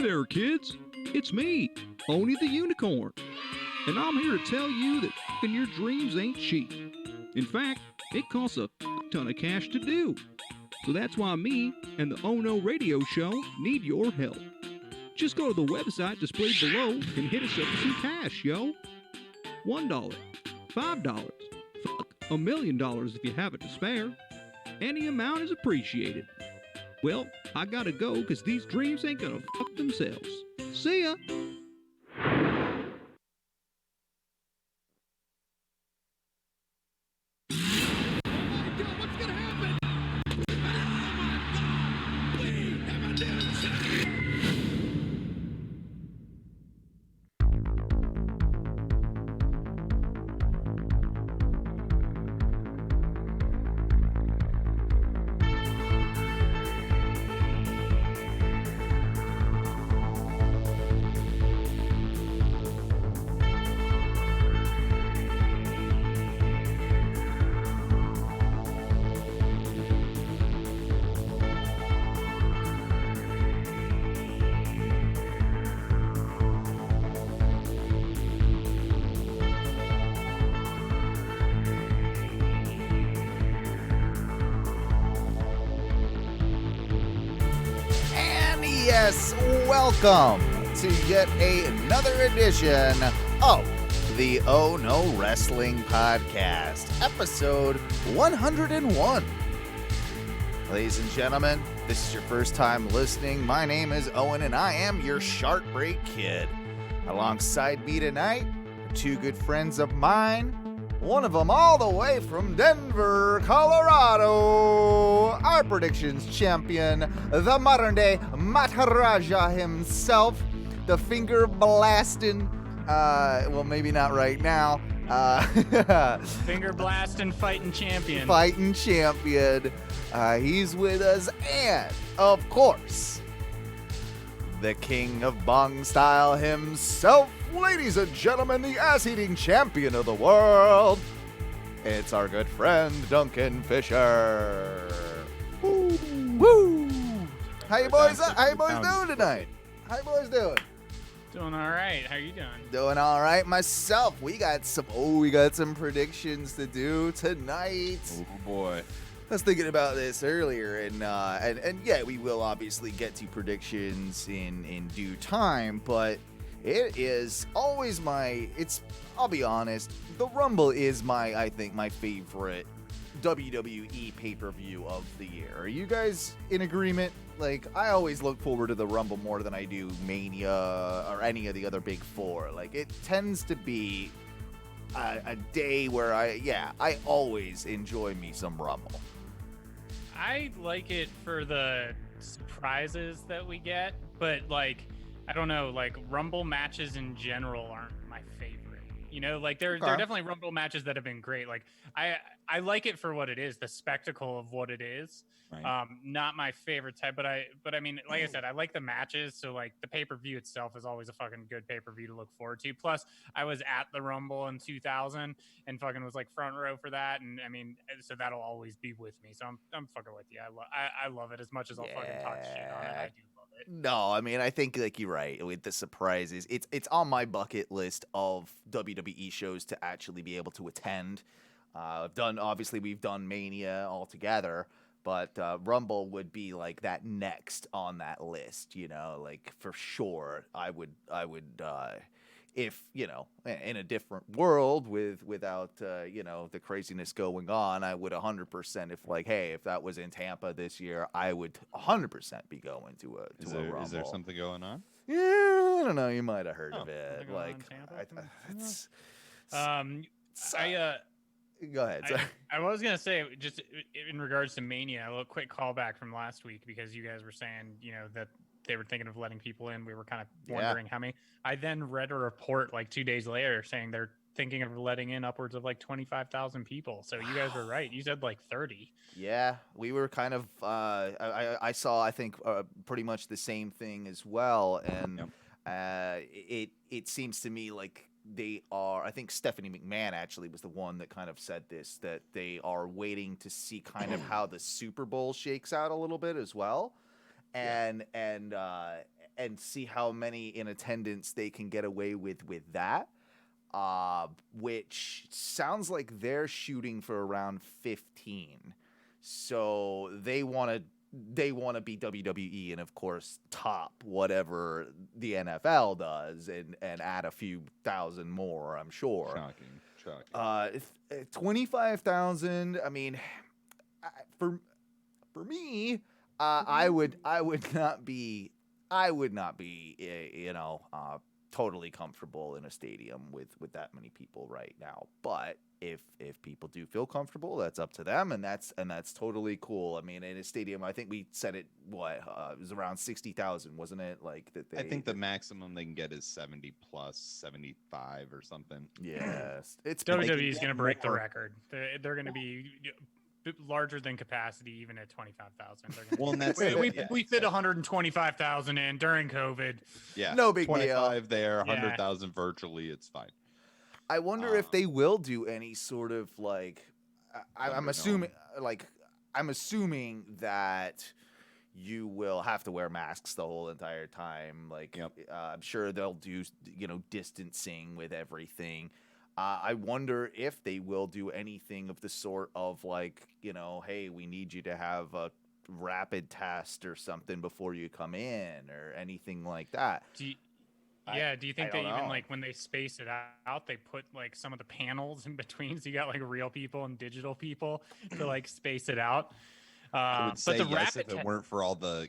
Hey there, kids. It's me, Oni the Unicorn. And I'm here to tell you that f***ing your dreams ain't cheap. In fact, it costs a ton of cash to do. So that's why me and the Ohno radio show need your help. Just go to the website displayed below and hit us up with some cash, yo. $1, $5, $1 million if you have it to spare. Any amount is appreciated. Well, I gotta go because these dreams ain't gonna fuck themselves. See ya! Yes, welcome to yet another edition of the Ohno Wrestling Podcast, episode 101. Ladies and gentlemen, if this is your first time listening. My name is Owen, and I am your Shark Break Kid. Alongside me tonight are two good friends of mine. One of them all the way from Denver, Colorado. Our predictions champion, the modern-day Maharaja himself, the finger-blasting, well, maybe not right now. Finger-blasting fighting champion. He's with us, and, of course, the king of bong style himself. Ladies and gentlemen, the ass-eating champion of the world. It's our good friend, Duncan Fisher. Woo! Woo! How you boys doing tonight? How you boys doing? Doing all right. How you doing? Doing all right myself. We got some predictions to do tonight. Oh boy. I was thinking about this earlier, and yeah, we will obviously get to predictions in due time, but it is always I'll be honest, the Rumble is I think my favorite WWE pay-per-view of the year. Are you guys in agreement? Like, I always look forward to the Rumble more than I do Mania or any of the other big four. Like, it tends to be a day where I always enjoy me some Rumble. I like it for the surprises that we get, but like, I don't know, like Rumble matches in general aren't my favorite. You know, like there are definitely Rumble matches that have been great. Like I like it for what it is, the spectacle of what it is. Right. Not my favorite type, but I mean, like I said, I like the matches. So like the pay-per-view itself is always a fucking good pay-per-view to look forward to. Plus, I was at the Rumble in 2000 and fucking was like front row for that, and I mean, so that'll always be with me. So I'm fucking with you. I love it as much as I'll fucking talk shit on it. I do love it. No, I mean, I think like you're right with the surprises. It's on my bucket list of WWE shows to actually be able to attend. We've done Mania all together, but Rumble would be like that next on that list, you know, like for sure. I would if, you know, in a different world without the craziness going on, I would 100% if that was in Tampa this year, I would 100% be going to a Rumble. Is there something going on? Yeah, I don't know. You might have heard of it. Go ahead. Sorry. I was gonna say, just in regards to Mania, a little quick callback from last week, because you guys were saying, you know, that they were thinking of letting people in. We were kind of wondering how many. I then read a report like 2 days later saying they're thinking of letting in upwards of like 25,000 people. So you guys were right. You said like 30. Yeah, we were kind of. I saw, I think, pretty much the same thing as well, and it seems to me like they are. I think Stephanie McMahon actually was the one that kind of said this, that they are waiting to see kind of how the Super Bowl shakes out a little bit as well, and and see how many in attendance they can get away with that. Which sounds like they're shooting for around 15. So they want to be WWE and of course top whatever the NFL does and add a few thousand more, I'm sure. Shocking. 25,000. I mean, for me, I would not be totally comfortable in a stadium with that many people right now. But if people do feel comfortable, that's up to them, and that's totally cool. I mean, in a stadium, I think we said it it was around 60,000, wasn't it? Like that. I think the maximum they can get is 70 plus 75 or something. Yes, it's WWE is going to break the record. They're going to be larger than capacity, even at 25,000. Well, and that's we fit 125,000 in during COVID. Yeah, no big 25 deal. there, 100,000 virtually. It's fine. I wonder if they will do any sort of like. I'm assuming that you will have to wear masks the whole entire time. Like, I'm sure they'll do distancing with everything. I wonder if they will do anything of the sort of like, hey, we need you to have a rapid test or something before you come in or anything like that. Do you think they even like when they space it out, they put like some of the panels in between, so you got like real people and digital people to like space it out? I would say but the yes if it weren't for all the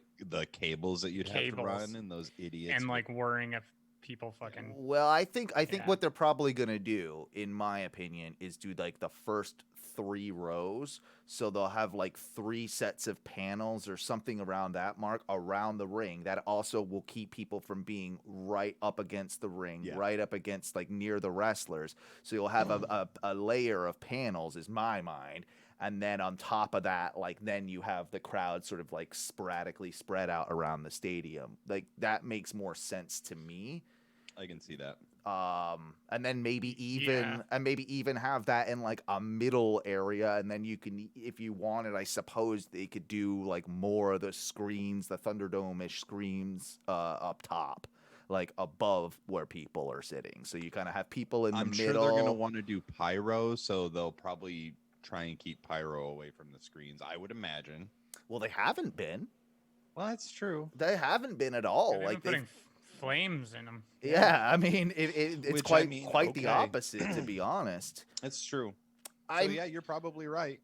cables that you'd have to run and those idiots and like worrying if people fucking. Well, I think what they're probably gonna do, in my opinion, is do like the first 3 rows. So they'll have like 3 sets of panels or something around that mark around the ring. That also will keep people from being right up against the ring, right up against like near the wrestlers. So you'll have a layer of panels, is my mind. And then on top of that, like then you have the crowd sort of like sporadically spread out around the stadium. Like that makes more sense to me. I can see that. And then maybe even have that in like a middle area, and then you can, if you wanted, I suppose they could do like more of the screens, the Thunderdome-ish screens up top, like above where people are sitting. So you kind of have people in the middle. I'm sure they're gonna want to do pyro, so they'll probably try and keep pyro away from the screens, I would imagine. Well, they haven't been. Well, that's true. They haven't been at all. They've like been putting flames in them. Yeah, I mean, it's quite the okay. opposite, to be honest. It's true. So yeah, you're probably right.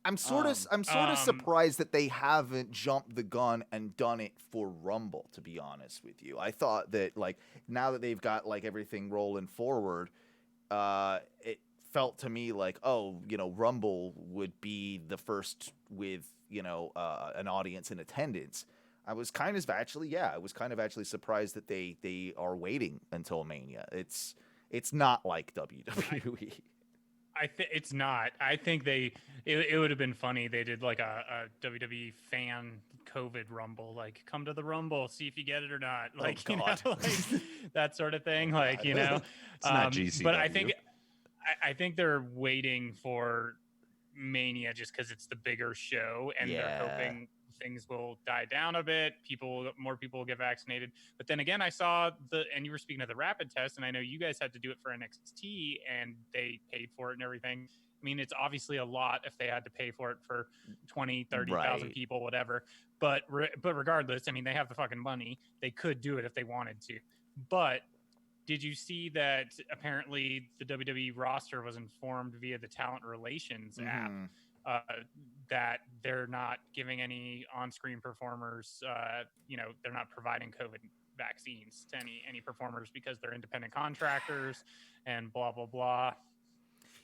I'm sort of surprised that they haven't jumped the gun and done it for Rumble, to be honest with you. I thought that like now that they've got like everything rolling forward, it felt to me like, Rumble would be the first with, an audience in attendance. I was kind of actually surprised that they are waiting until Mania. It's not like WWE. It's not. I think it would have been funny. They did like a WWE fan COVID Rumble, like come to the Rumble, see if you get it or not, like like that sort of thing. Like it's not GCW. But I think they're waiting for Mania just because it's the bigger show, and they're hoping things will die down a bit. More people will get vaccinated. But then again, I saw and you were speaking of the rapid test, and I know you guys had to do it for NXT, and they paid for it and everything. I mean, it's obviously a lot if they had to pay for it for 20, 30,000 people, whatever. But regardless, I mean, they have the fucking money. They could do it if they wanted to. But did you see that apparently the WWE roster was informed via the talent relations app that they're not giving any on-screen performers, they're not providing COVID vaccines to any performers because they're independent contractors and blah, blah, blah.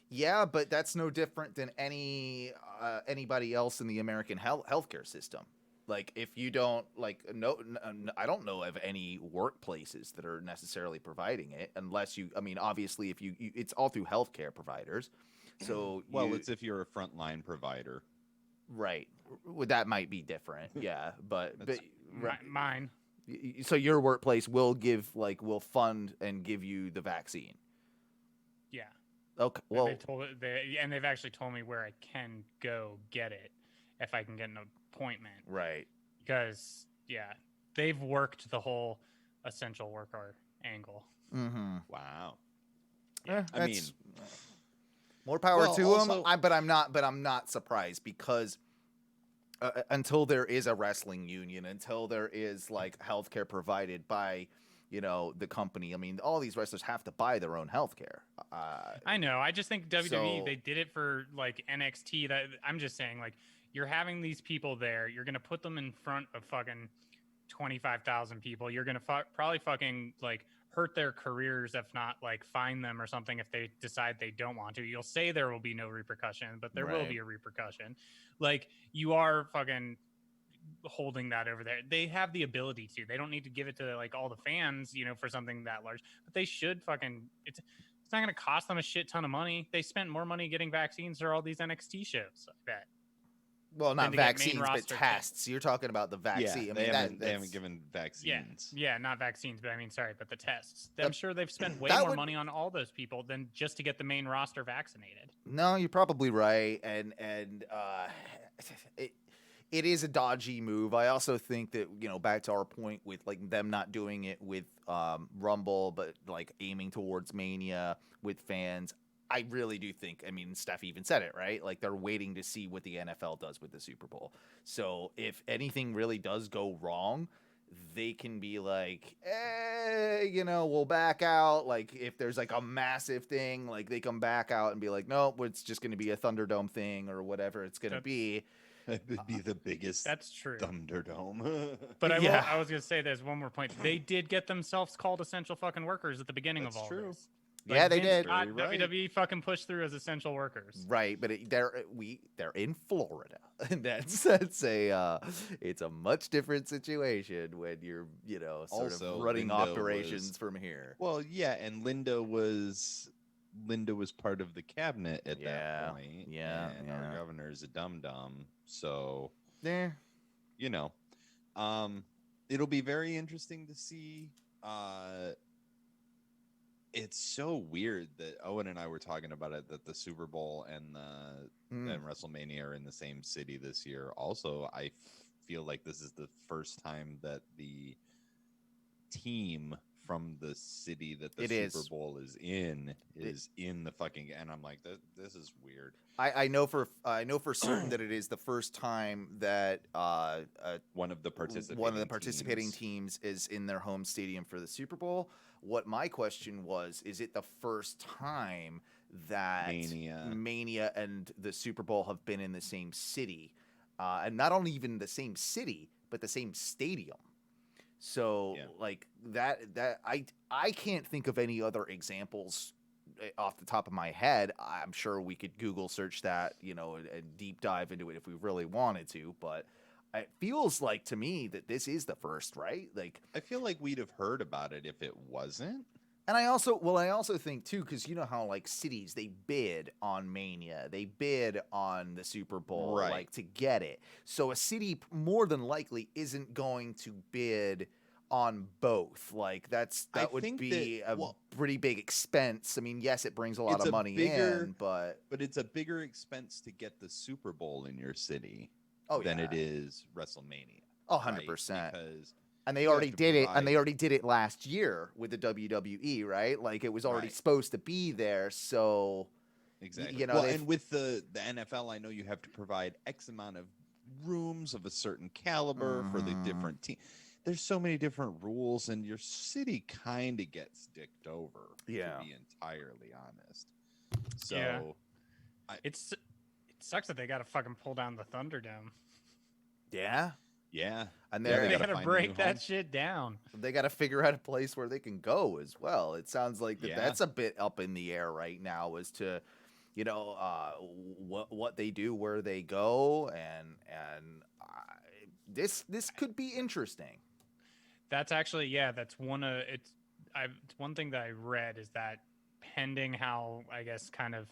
Yeah, but that's no different than anybody else in the American healthcare system. Like, if you don't I don't know of any workplaces that are necessarily providing it, unless obviously, if it's all through healthcare providers. So, it's if you're a frontline provider, right? Well, that might be different, yeah. But mine. So your workplace will will fund and give you the vaccine. Yeah. Okay. Well, they've actually told me where I can go get it if I can get an appointment. Right. Because they've worked the whole essential worker angle. Mm-hmm. Wow. Yeah, I mean, more power well, to also- them. But I'm not surprised because until there is a wrestling union, until there is like healthcare provided by, the company. I mean, all these wrestlers have to buy their own healthcare. I know. I just think WWE So- they did it for like NXT. That I'm just saying, like, you're having these people there. You're gonna put them in front of fucking 25,000 people. You're gonna probably fucking like hurt their careers, if not like fine them or something if they decide they don't want to. You'll say there will be no repercussion, but there will Right. be a repercussion. Like, you are fucking holding that over there. They have the ability to. They don't need to give it to like all the fans, for something that large. But they should fucking. It's not going to cost them a shit ton of money. They spent more money getting vaccines for all these NXT shows. I bet. Well, not to get main vaccines, but roster tests. You're talking about the vaccine. Yeah, I they mean, haven't given vaccines. Yeah, not vaccines, but I mean, sorry, but the tests. I'm sure they've spent way that more would- money on all those people than just to get the main roster vaccinated. No, you're probably right, and it is a dodgy move. I also think that back to our point with like them not doing it with Rumble, but like aiming towards Mania with fans. I really do think. I mean, Steph even said it, right? Like they're waiting to see what the NFL does with the Super Bowl. So if anything really does go wrong, they can be like, we'll back out. Like if there's like a massive thing, like they come back out and be like, no, it's just going to be a Thunderdome thing or whatever it's going to be. It would be the biggest That's true. Thunderdome. But Yeah. I was going to say there's one more point. They did get themselves called essential fucking workers at the beginning That's of all true. this. Yeah, they Vince did. got Very right. WWE fucking pushed through as essential workers. Right, but they're in Florida, and it's a much different situation when you're sort Also, of running Linda operations was- from here. Well, yeah, and Linda was part of the cabinet at Yeah, that point. yeah, and yeah. our governor's a dum-dum. So, Yeah, it'll be very interesting to see. It's so weird that Owen and I were talking about it, that the Super Bowl and and WrestleMania are in the same city this year. Also, I feel like this is the first time that the team from the city that the Super Bowl is in the fucking, and I'm like, this is weird. I know for certain that it is the first time that One of the participating teams is in their home stadium for the Super Bowl. What my question was, is it the first time that Mania and the Super Bowl have been in the same city? And not only even the same city, but the same stadium. So like that I can't think of any other examples off the top of my head. I'm sure we could Google search that, and deep dive into it if we really wanted to, but it feels like to me that this is the first, right? Like I feel like we'd have heard about it if it wasn't. And I also think too, because you know how like cities, they bid on Mania, they bid on the Super Bowl, Right. like to get it. So a city more than likely isn't going to bid on both. Like that would be a pretty big expense. I mean, yes, it brings a lot of money in, but it's a bigger expense to get the Super Bowl in your city than yeah. it is WrestleMania. 100%. Because and they you already have to did it, provide- and they already did it last year with the WWE, right? Like it was already Right. supposed to be there, so Exactly. you know, well, they've- and with the NFL, I know you have to provide X amount of rooms of a certain caliber for the different teams. There's so many different rules, and your city kind of gets dicked over. Yeah. To be entirely honest. So Yeah. It sucks that they got to fucking pull down the Thunderdome. yeah. yeah, And Yeah, they're They gotta got to find a break new that home. shit down. they got to figure out a place where they can go as well. It sounds like Yeah. that's a bit up in the air right now as to, what they do, where they go, and this could be interesting. That's actually that's one it's one thing that I read is that pending how I guess kind of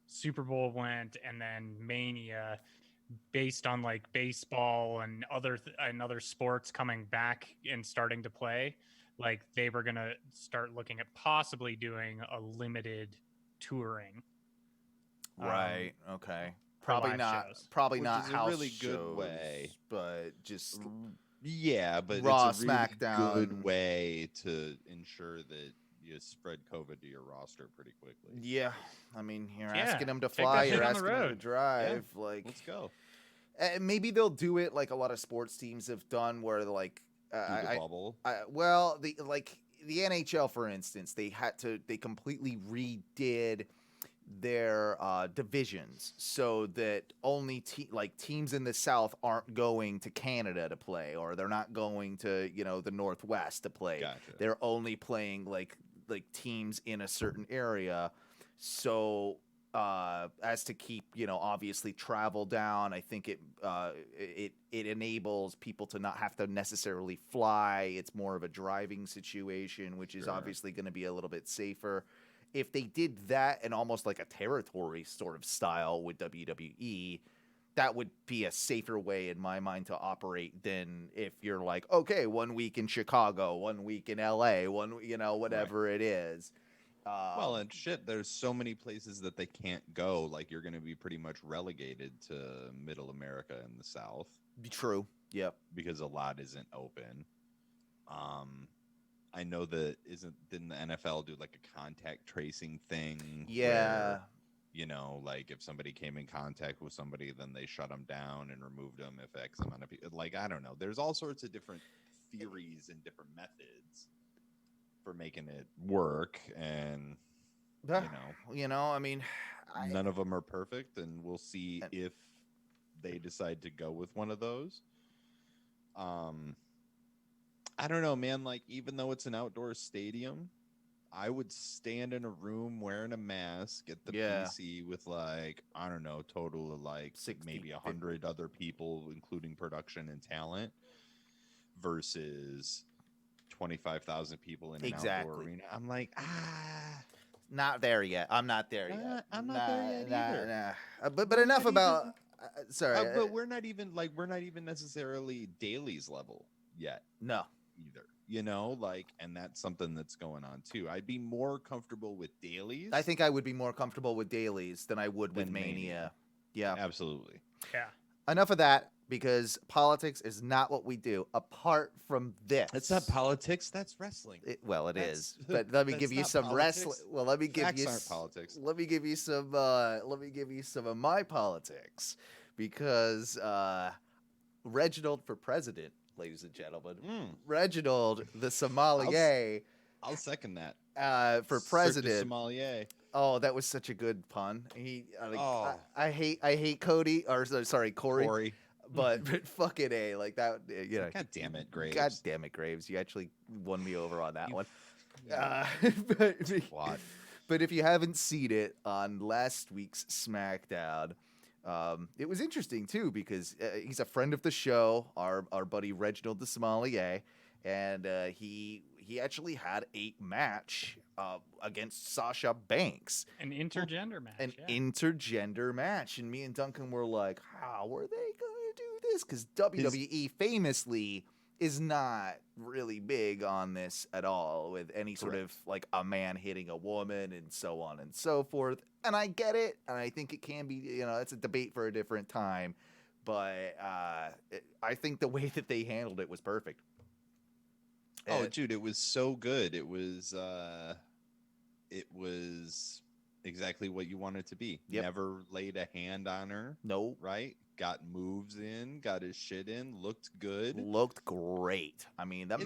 Super Bowl went and then Mania, based on like baseball and other sports coming back and starting to play, like they were gonna start looking at possibly doing a limited touring. Right. Okay. for Probably live not. shows. Probably Which not is a house really good shows, way. but just Yeah, but Raw, it's a really SmackDown. good way to ensure that you spread COVID to your roster pretty quickly. Yeah, I mean, you're Yeah, asking them to take that fly, shit you're on the asking them to road. drive. Like, Let's go. maybe they'll do it like a lot of sports teams have done, where like, Do the bubble. well, the NHL, for instance, they completely redid their divisions so that only teams in the South aren't going to Canada to play, or they're not going to the Northwest to play. Gotcha. They're only playing like teams in a certain area, so as to keep obviously travel down. I think it enables people to not have to necessarily fly. It's more of a driving situation, which is Sure. obviously going to be a little bit safer. If they did that in almost like a territory sort of style with WWE, that would be a safer way in my mind to operate than if you're like, okay, 1 week in Chicago, 1 week in LA, whatever it is. Well, and shit, there's so many places that they can't go. Like, you're going to be pretty much relegated to Middle America and the South. True. Yep. Because a lot isn't open. I know that didn't the NFL do like a contact tracing thing? Yeah. Where, like if somebody came in contact with somebody, then they shut them down and removed them if X amount of people. Like, I don't know. There's all sorts of different theories and different methods for making it work, and I mean, none of them are perfect, and we'll see if they decide to go with one of those. I don't know, man. Like, even though it's an outdoor stadium, I would stand in a room wearing a mask at the PC with like, I don't know, total of like maybe 100 other people, including production and talent, versus 25,000 people in an outdoor arena. I'm like, not there yet. I'm not there yet. I'm not there yet either. But enough about. Sorry, but we're not even necessarily dailies level yet. No, either. And that's something that's going on too. I'd be more comfortable with dailies. I think I would be more comfortable with dailies than I would with Mania. Yeah, absolutely. Yeah. Enough of that, because politics is not what we do. Apart from this, it's not politics. That's wrestling. It is. But let me give you some wrestling. Well, let me give Facts you aren't politics. Let me give you some. Let me give you some of my politics, because Reginald for president, ladies and gentlemen. Reginald, the sommelier. I'll second that. For president. Sommelier. Oh, that was such a good pun. I hate Cody, or sorry, Corey. But fucking A, like that, God damn it, Graves. God damn it, Graves. You actually won me over on that one. But if you haven't seen it, on last week's SmackDown, it was interesting too, because he's a friend of the show, our buddy Reginald the sommelier, and he actually had a match against Sasha Banks, an intergender match, intergender match, and me and Duncan were like, how were they going to do this? Because WWE famously is not really big on this at all, with any sort of like a man hitting a woman and so on and so forth. And I get it, and I think it can be, it's a debate for a different time, but I think the way that they handled it was perfect. Oh, dude, it was so good. It was exactly what you wanted it to be. Yep. Never laid a hand on her. No. Right? Got moves in, got his shit in, looked good. Looked great. I mean, that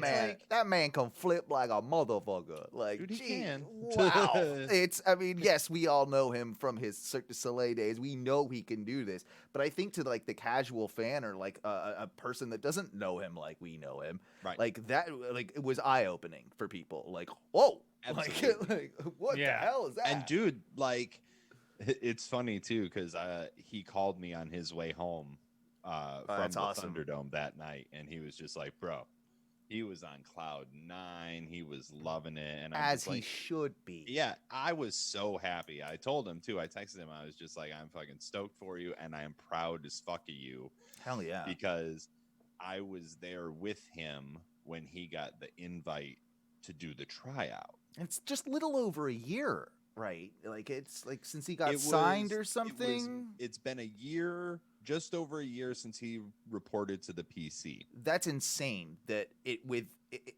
man can flip like a motherfucker. Like, dude, he can. Wow. Yes, we all know him from his Cirque du Soleil days. We know he can do this. But I think to like the casual fan, or like a person that doesn't know him like we know him, right? Like that, like it was eye-opening for people. Like, whoa. Absolutely. Like what the hell is that? And dude, like, it's funny too, because he called me on his way home from the Thunderdome that night, and he was just like, bro, he was on cloud 9. He was loving it, and as he should be. Yeah, I was so happy. I told him too. I texted him. I was just like, I'm fucking stoked for you, and I am proud as fuck of you. Hell yeah! Because I was there with him when he got the invite to do the tryout. It's just little over a year, right? Like, it's like since he got signed or something. It's been a year just over a year since he reported to the PC. That's insane. That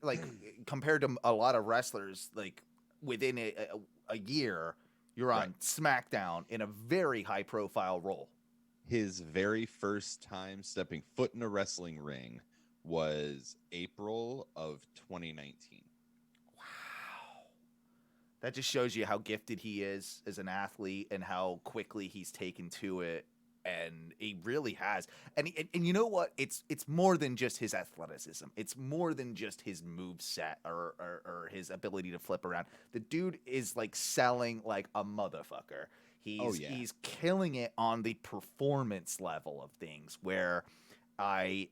like compared to a lot of wrestlers, like within a year, you're on SmackDown in a very high profile role. His very first time stepping foot in a wrestling ring was April of 2019. Wow. That just shows you how gifted he is as an athlete and how quickly he's taken to it. And he really has. And you know what? It's more than just his athleticism. It's more than just his move set or his ability to flip around. The dude is like selling like a motherfucker. He's killing it on the performance level of things where you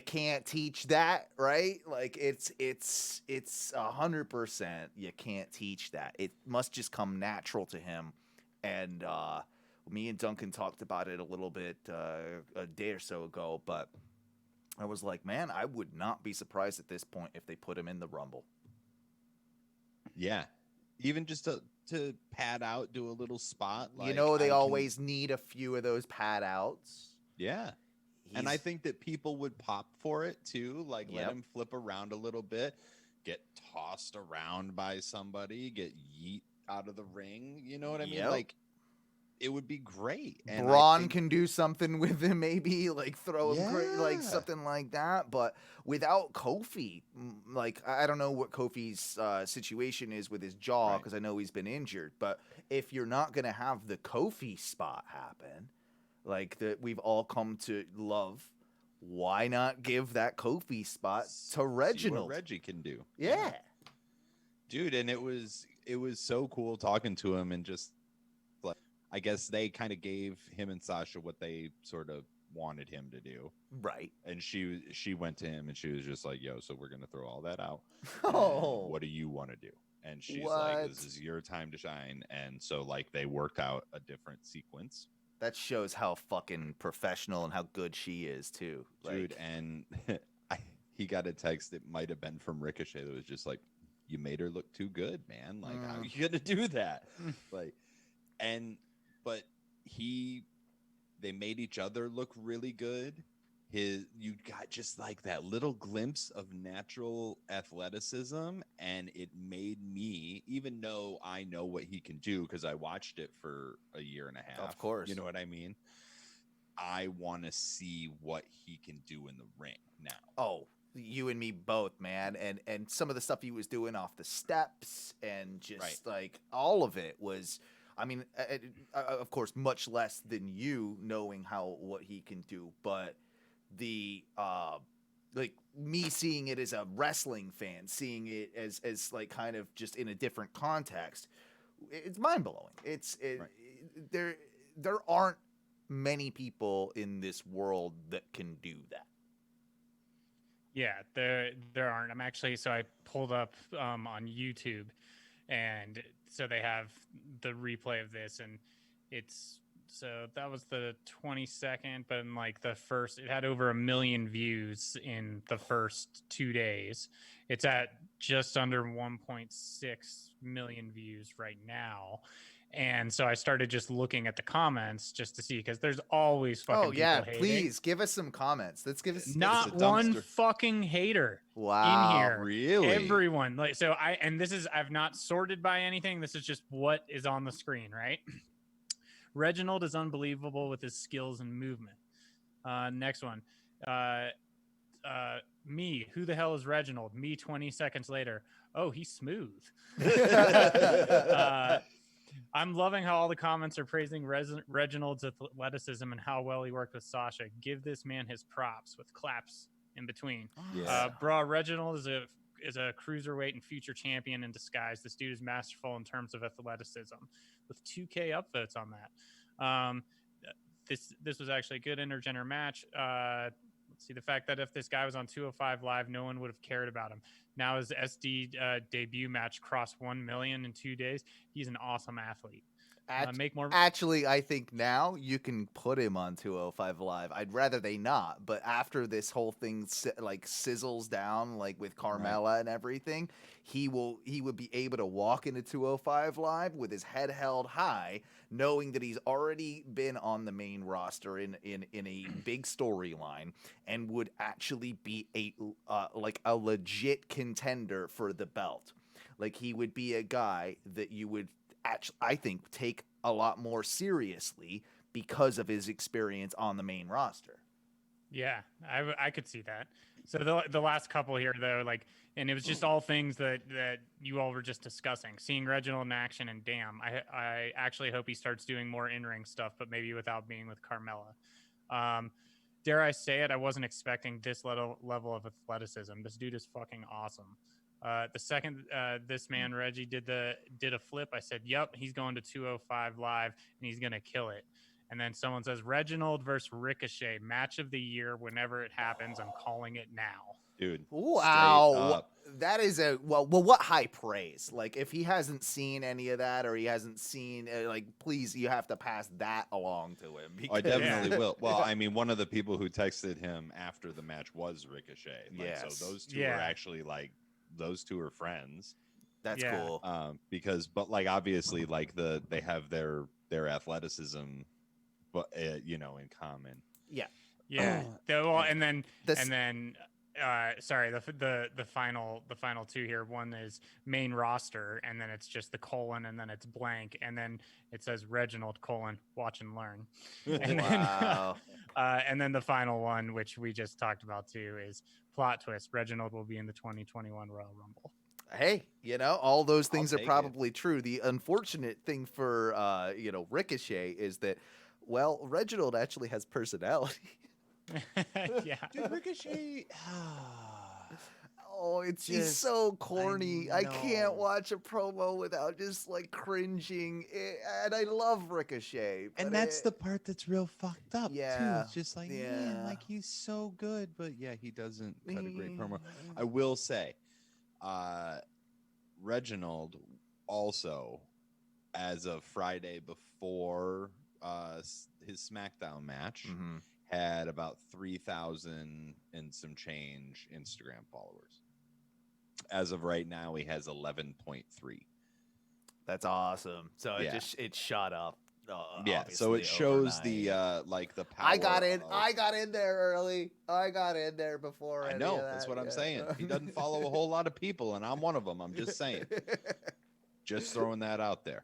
can't teach that, right? Like it's 100%. You can't teach that. It must just come natural to him. And me and Duncan talked about it a little bit a day or so ago, but I was like, man, I would not be surprised at this point if they put him in the Rumble. Yeah. Even just to pad out, do a little spot. Like, they always need a few of those pad outs. Yeah. And I think that people would pop for it too. Like, let him flip around a little bit, get tossed around by somebody, get yeet out of the ring. You know what I mean? Like, it would be great. And Braun can do something with him, maybe like throw him, like something like that. But without Kofi, like I don't know what Kofi's situation is with his jaw because I know he's been injured. But if you're not gonna have the Kofi spot happen, like that we've all come to love, why not give that Kofi spot to Reginald? See what Reggie can do. Yeah, dude, and it was so cool talking to him and just. I guess they kind of gave him and Sasha what they sort of wanted him to do. Right. And she went to him and she was just like, yo, so we're going to throw all that out. Oh. What do you want to do? And she's like, this is your time to shine. And so like they worked out a different sequence. That shows how fucking professional and how good she is too. Dude, and he got a text. It might have been from Ricochet that was just like, you made her look too good, man. Like, how are you going to do that? But they made each other look really good. You got just like that little glimpse of natural athleticism, and it made me, even though I know what he can do because I watched it for a year and a half. Of course. You know what I mean? I want to see what he can do in the ring now. Oh, you and me both, man. And some of the stuff he was doing off the steps and just like all of it was... I mean, of course, much less than you knowing what he can do, but like me seeing it as a wrestling fan, seeing it as like kind of just in a different context, it's mind blowing. There aren't many people in this world that can do that. Yeah, there aren't. So I pulled up on YouTube, and so they have the replay of this, and that was the 22nd, but in like the first, it had over 1 million views in the first 2 days. It's at just under 1.6 million views right now. And so I started just looking at the comments just to see, because there's always fucking people hating. Please give us some comments. Let's give us not one fucking hater in here. Really? Everyone. Like, so I've not sorted by anything. This is just what is on the screen, right? Reginald is unbelievable with his skills and movement. Next one. Me, who the hell is Reginald? Me 20 seconds later. Oh, he's smooth. I'm loving how all the comments are praising Reginald's athleticism and how well he worked with Sasha. Give this man his props with claps in between. Yeah. Reginald is a cruiserweight and future champion in disguise. This dude is masterful in terms of athleticism, with 2K upvotes on that. This was actually a good intergender match. Let's see, the fact that if this guy was on 205 Live, no one would have cared about him. Now his SD debut match crossed 1 million in 2 days. He's an awesome athlete. Make more. Actually, I think now you can put him on 205 Live. I'd rather they not, but after this whole thing sizzles down, like with Carmella and everything, he would be able to walk into 205 Live with his head held high, knowing that he's already been on the main roster in a big storyline, and would actually be a legit contender for the belt. Like, he would be a guy that you would actually, I think, take a lot more seriously because of his experience on the main roster. Yeah, I could see that. So the last couple here, though, like, and it was just all things that you all were just discussing. Seeing Reginald in action, and damn, I actually hope he starts doing more in-ring stuff, but maybe without being with Carmella. Dare I say it, I wasn't expecting this level of athleticism. This dude is fucking awesome. The second this man Reggie did a flip, I said, "Yep, he's going to 205 Live and he's gonna kill it." And then someone says Reginald versus Ricochet, match of the year. Whenever it happens, I'm calling it now. Dude, wow, that is well, what high praise. Like, if he hasn't seen any of that, or he hasn't seen please, you have to pass that along to him. I definitely will. Well, I mean, one of the people who texted him after the match was Ricochet. So those two are actually those two are friends. That's cool. But obviously, they have their athleticism, but in common. Yeah. Yeah. Sorry, the final two here. One is main roster, and then it's just the colon, and then it's blank, and then it says Reginald : watch and learn. And wow. And then the final one, which we just talked about too, is plot twist: Reginald will be in the 2021 Royal Rumble. Hey, all those things are probably true. The unfortunate thing for Ricochet is that, well, Reginald actually has personality. Yeah, dude, Ricochet. Oh, he's so corny. I can't watch a promo without just cringing. And I love Ricochet, and that's the part that's real fucked up. Yeah, too. It's just man, he's so good, but he doesn't cut a great promo. I will say, Reginald also, as of Friday before his SmackDown match, had about 3,000 and some change Instagram followers. As of right now, he has 11.3. That's awesome. So it shot up. So it shows the the power. I got in there early. I got in there before. I know. That's what I'm saying. He doesn't follow a whole lot of people, and I'm one of them. I'm just saying. Just throwing that out there.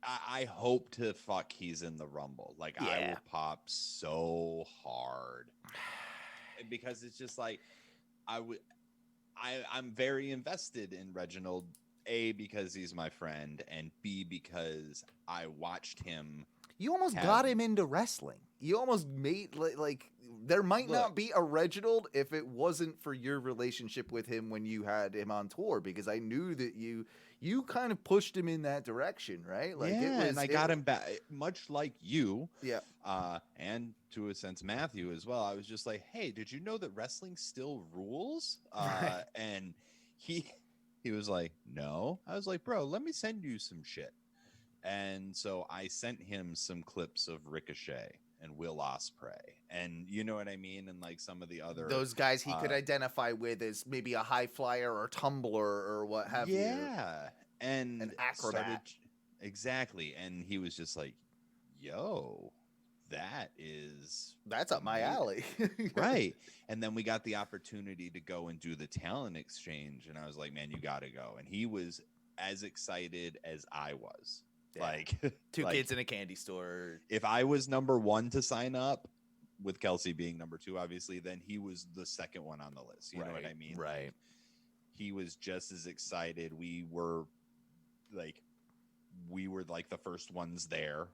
I hope to fuck he's in the Rumble. I will pop so hard because it's just I'm very invested in Reginald. A, because he's my friend, and B, because I watched him. You almost got him into wrestling. You almost made there might not be a Reginald if it wasn't for your relationship with him when you had him on tour, because I knew that you kind of pushed him in that direction, right? And I got him back, much like you. Yeah. And to a sense, Matthew as well. I was just like, hey, did you know that wrestling still rules? And he was like, no. I was like, bro, let me send you some shit. And so I sent him some clips of Ricochet and Will Ospreay, and you know what I mean, and some of the other those guys he could identify with as maybe a high flyer or tumbler or what have you. Yeah, and an acrobat. Exactly, and he was just like, yo, that's up my alley. Right. And then we got the opportunity to go and do the talent exchange, and I was like, man, you gotta go. And he was as excited as I was. Two kids in a candy store. If I was number one to sign up, with Kelsey being number two, obviously, then he was the second one on the list. You know what I mean? Right. He was just as excited. We were the first ones there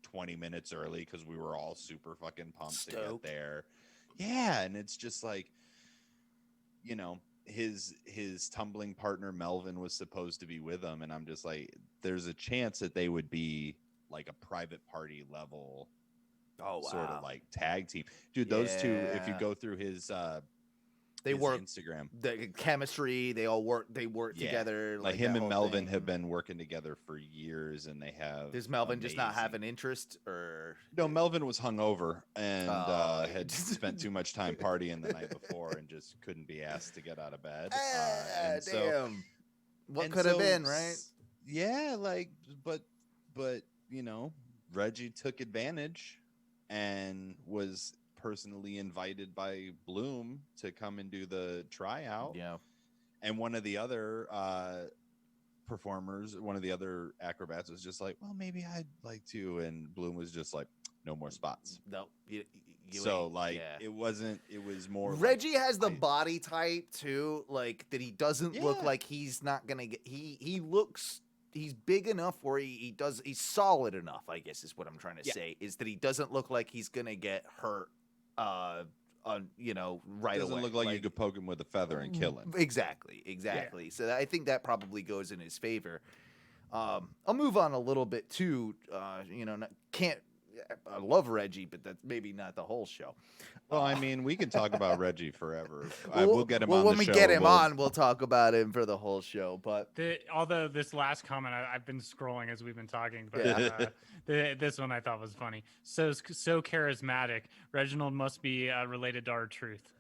20 minutes early because we were all super fucking pumped to get there. Yeah, and it's just his tumbling partner Melvin was supposed to be with him, and I'm just like, there's a chance that they would be a private party level sort of tag team. Dude, those two, if you go through his They his work Instagram. the chemistry. They work together. Like that him and whole Melvin thing. have been working together for years, and they have. Does Melvin just not have amazing- an interest, or No, Melvin was hungover and Oh. had spent too much time partying the night before and just couldn't be asked to get out of bed. damn? So, What and could have so been, right? Yeah, like, but you know, Reggie took advantage and was personally invited by Bloom to come and do the tryout. Yeah. And one of the other performers, one of the other acrobats was just like, well, maybe I'd like to. And Bloom was just like, no more spots. No. So ain't- like yeah. it was more Reggie like, has the body type too, like that he doesn't look Yeah. like he's not gonna get. He looks. He's big enough where he's solid enough, I guess is what I'm trying to Yeah. say, is that he doesn't look like he's gonna get hurt right doesn't away. look like you could poke him with a feather and kill him. Exactly. So I think that probably goes in his favor. I'll move on a little bit too. I love Reggie, but that's maybe not the whole show. Well, I mean, we can talk about Reggie forever. We'll get him on when the we show. get him on, we'll talk about him for the whole show. But Although this last comment, I've been scrolling as we've been talking, but this one I thought was funny. So charismatic. Reginald must be related to R-Truth.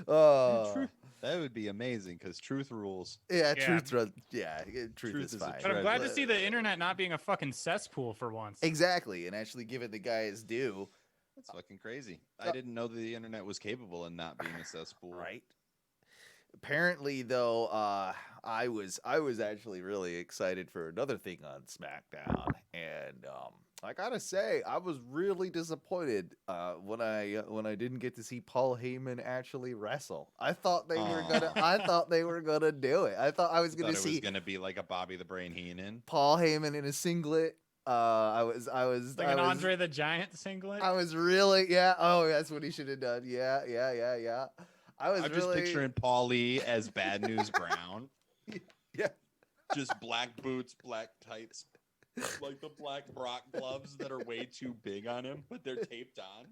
oh, That would be amazing because truth rules. yeah, Yeah. truth is is a fine. But I'm glad to Treasure. see the internet not being a fucking cesspool for once. Exactly, and actually giving the guy his due. That's fucking crazy. I didn't know that the internet was capable of not being a cesspool. Right. Apparently, though, I was actually really excited for another thing on SmackDown, and I gotta say, I was really disappointed when I didn't get to see Paul Heyman actually wrestle. I thought they were gonna do it. I thought I was Thought gonna it was see gonna be like a Bobby the Brain Heenan. Paul Heyman in a singlet. I was Like an Andre the Giant singlet. I was really Oh, that's what he should have done. Yeah. I'm just picturing Paulie as Bad News Brown. Yeah. Just black boots, black tights, like the black Brock gloves that are way too big on him, but they're taped on.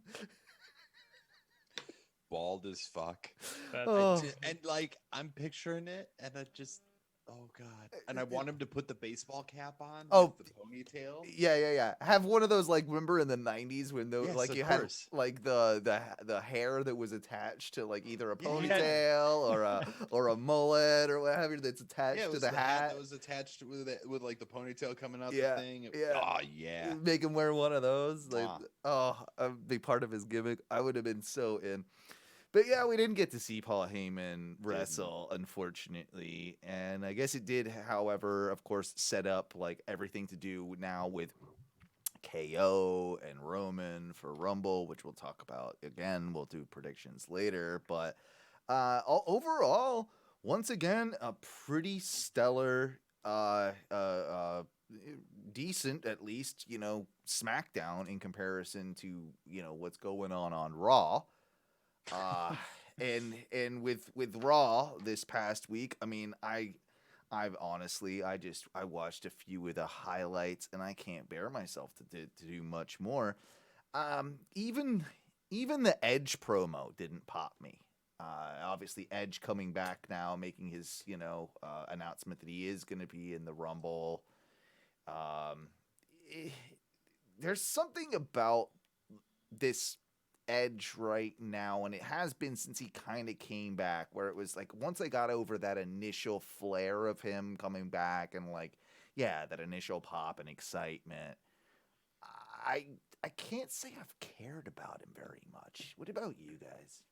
Bald as fuck. Oh. And like I'm picturing it, and I just, oh god. And I want him to put the baseball cap on. Oh. with the ponytail. Yeah. Have one of those, like, remember in the 90s when Yes, like of you course. had like the hair that was attached to like either a Yeah. ponytail or a mullet or what have you that's attached Yeah, it to was the hat. that was attached with like the ponytail coming out Yeah, the thing. yeah. Oh yeah. Make him wear one of those. Like, Mwah. a big part of his gimmick. I would have been so in. But yeah, we didn't get to see Paul Heyman wrestle, unfortunately. And I guess it did, however, of course, set up like everything to do now with KO and Roman for Rumble, which we'll talk about again. We'll do predictions later. But overall, once again, a pretty stellar, decent, at least, SmackDown in comparison to, what's going on Raw. And with Raw this past week, I mean, I've honestly, I watched a few of the highlights, and I can't bear myself to do much more. Even the Edge promo didn't pop me. Obviously, Edge coming back now, making his announcement that he is going to be in the Rumble. There's something about this Edge right now, and it has been since he kind of came back, where it was like once I got over that initial flare of him coming back and like, yeah, that initial pop and excitement, I can't say I've cared about him very much. What about you guys?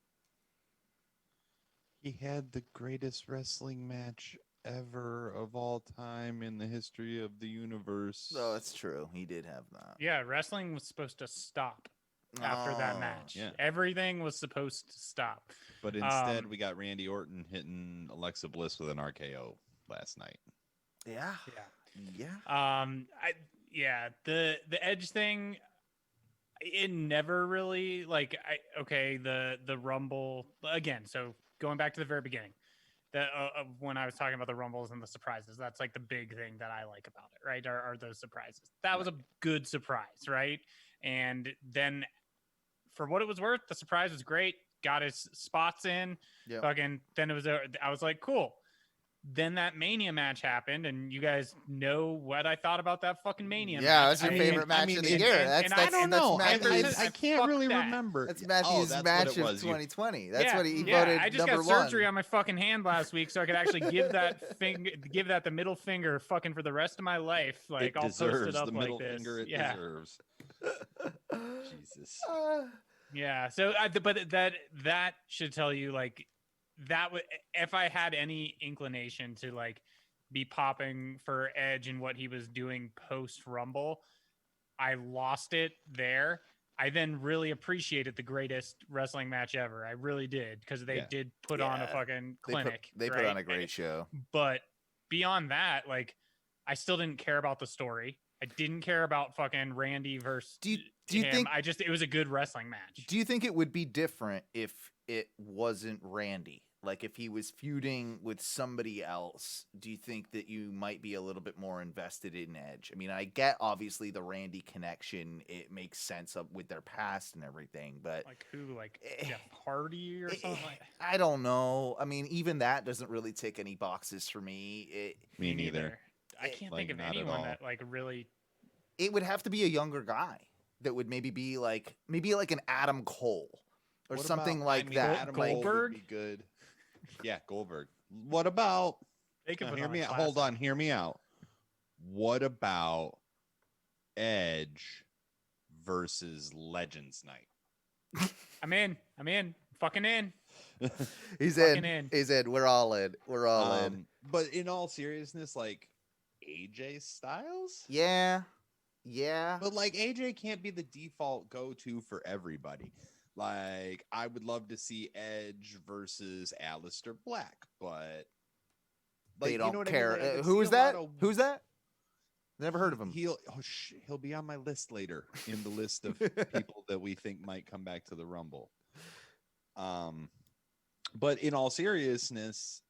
He had the greatest wrestling match ever of all time in the history of the universe. Oh, that's true. He did have that. Yeah, wrestling was supposed to stop after that Oh, match. yeah. Everything was supposed to stop. But instead, we got Randy Orton hitting Alexa Bliss with an RKO last night. Yeah. Yeah. The Edge thing, it never really the Rumble again. So going back to the very beginning, when I was talking about the Rumbles and the surprises, that's like the big thing that I like about it, right? Are those surprises? That was a good surprise, right? And then for what it was worth, the surprise was great. Got his spots in. Yep. Fucking. Then it was. I was like, cool. Then that Mania match happened, and you guys know what I thought about that fucking Mania match. Yeah, that's your favorite match of the year. That's I don't know. Matthew's, I can't really remember. That's Matthew's that's match what it of was. 2020. That's yeah, what he yeah, voted I just number got one. surgery on my fucking hand last week, so I could actually give that the middle finger fucking for the rest of my life. Like, I'll post it up the like middle this. finger it Yeah. deserves. Jesus. Yeah. So, but that should tell you, like, that would, if I had any inclination to like be popping for Edge and what he was doing post Rumble, I lost it there. I then really appreciated the greatest wrestling match ever. I really did, because they did put on a fucking clinic. They put on a great show. But beyond that, like, I still didn't care about the story. I didn't care about fucking Randy versus Do you him. think it was a good wrestling match. Do you think it would be different if it wasn't Randy? Like, if he was feuding with somebody else, do you think that you might be a little bit more invested in Edge? I mean, I get obviously the Randy connection. It makes sense up with their past and everything, but like who? Like Jeff Hardy or something like that? I don't know. I mean, even that doesn't really tick any boxes for me. Me neither. I can't Like, think of not at anyone all. that like really. It would have to be a younger guy that would maybe like an Adam Cole or What something about- like I mean, that. Adam Like, Cole would be good. Yeah, Goldberg. What about? They could Now, put hear on me a out. Hold classic. on. Hear me out. What about Edge versus Legends Night? I'm in. Fucking in. he's fucking in. in. He's in. We're all in. We're all in. But in all seriousness, like AJ Styles? Yeah. Yeah. But like AJ can't be the default go-to for everybody. Like, I would love to see Edge versus Aleister Black, but like, They don't you know what care. I mean? Like, I could Who see is a lot that? of- Who's that? Never heard of him. He'll be on my list later in the list of people that we think might come back to the Rumble. But in all seriousness,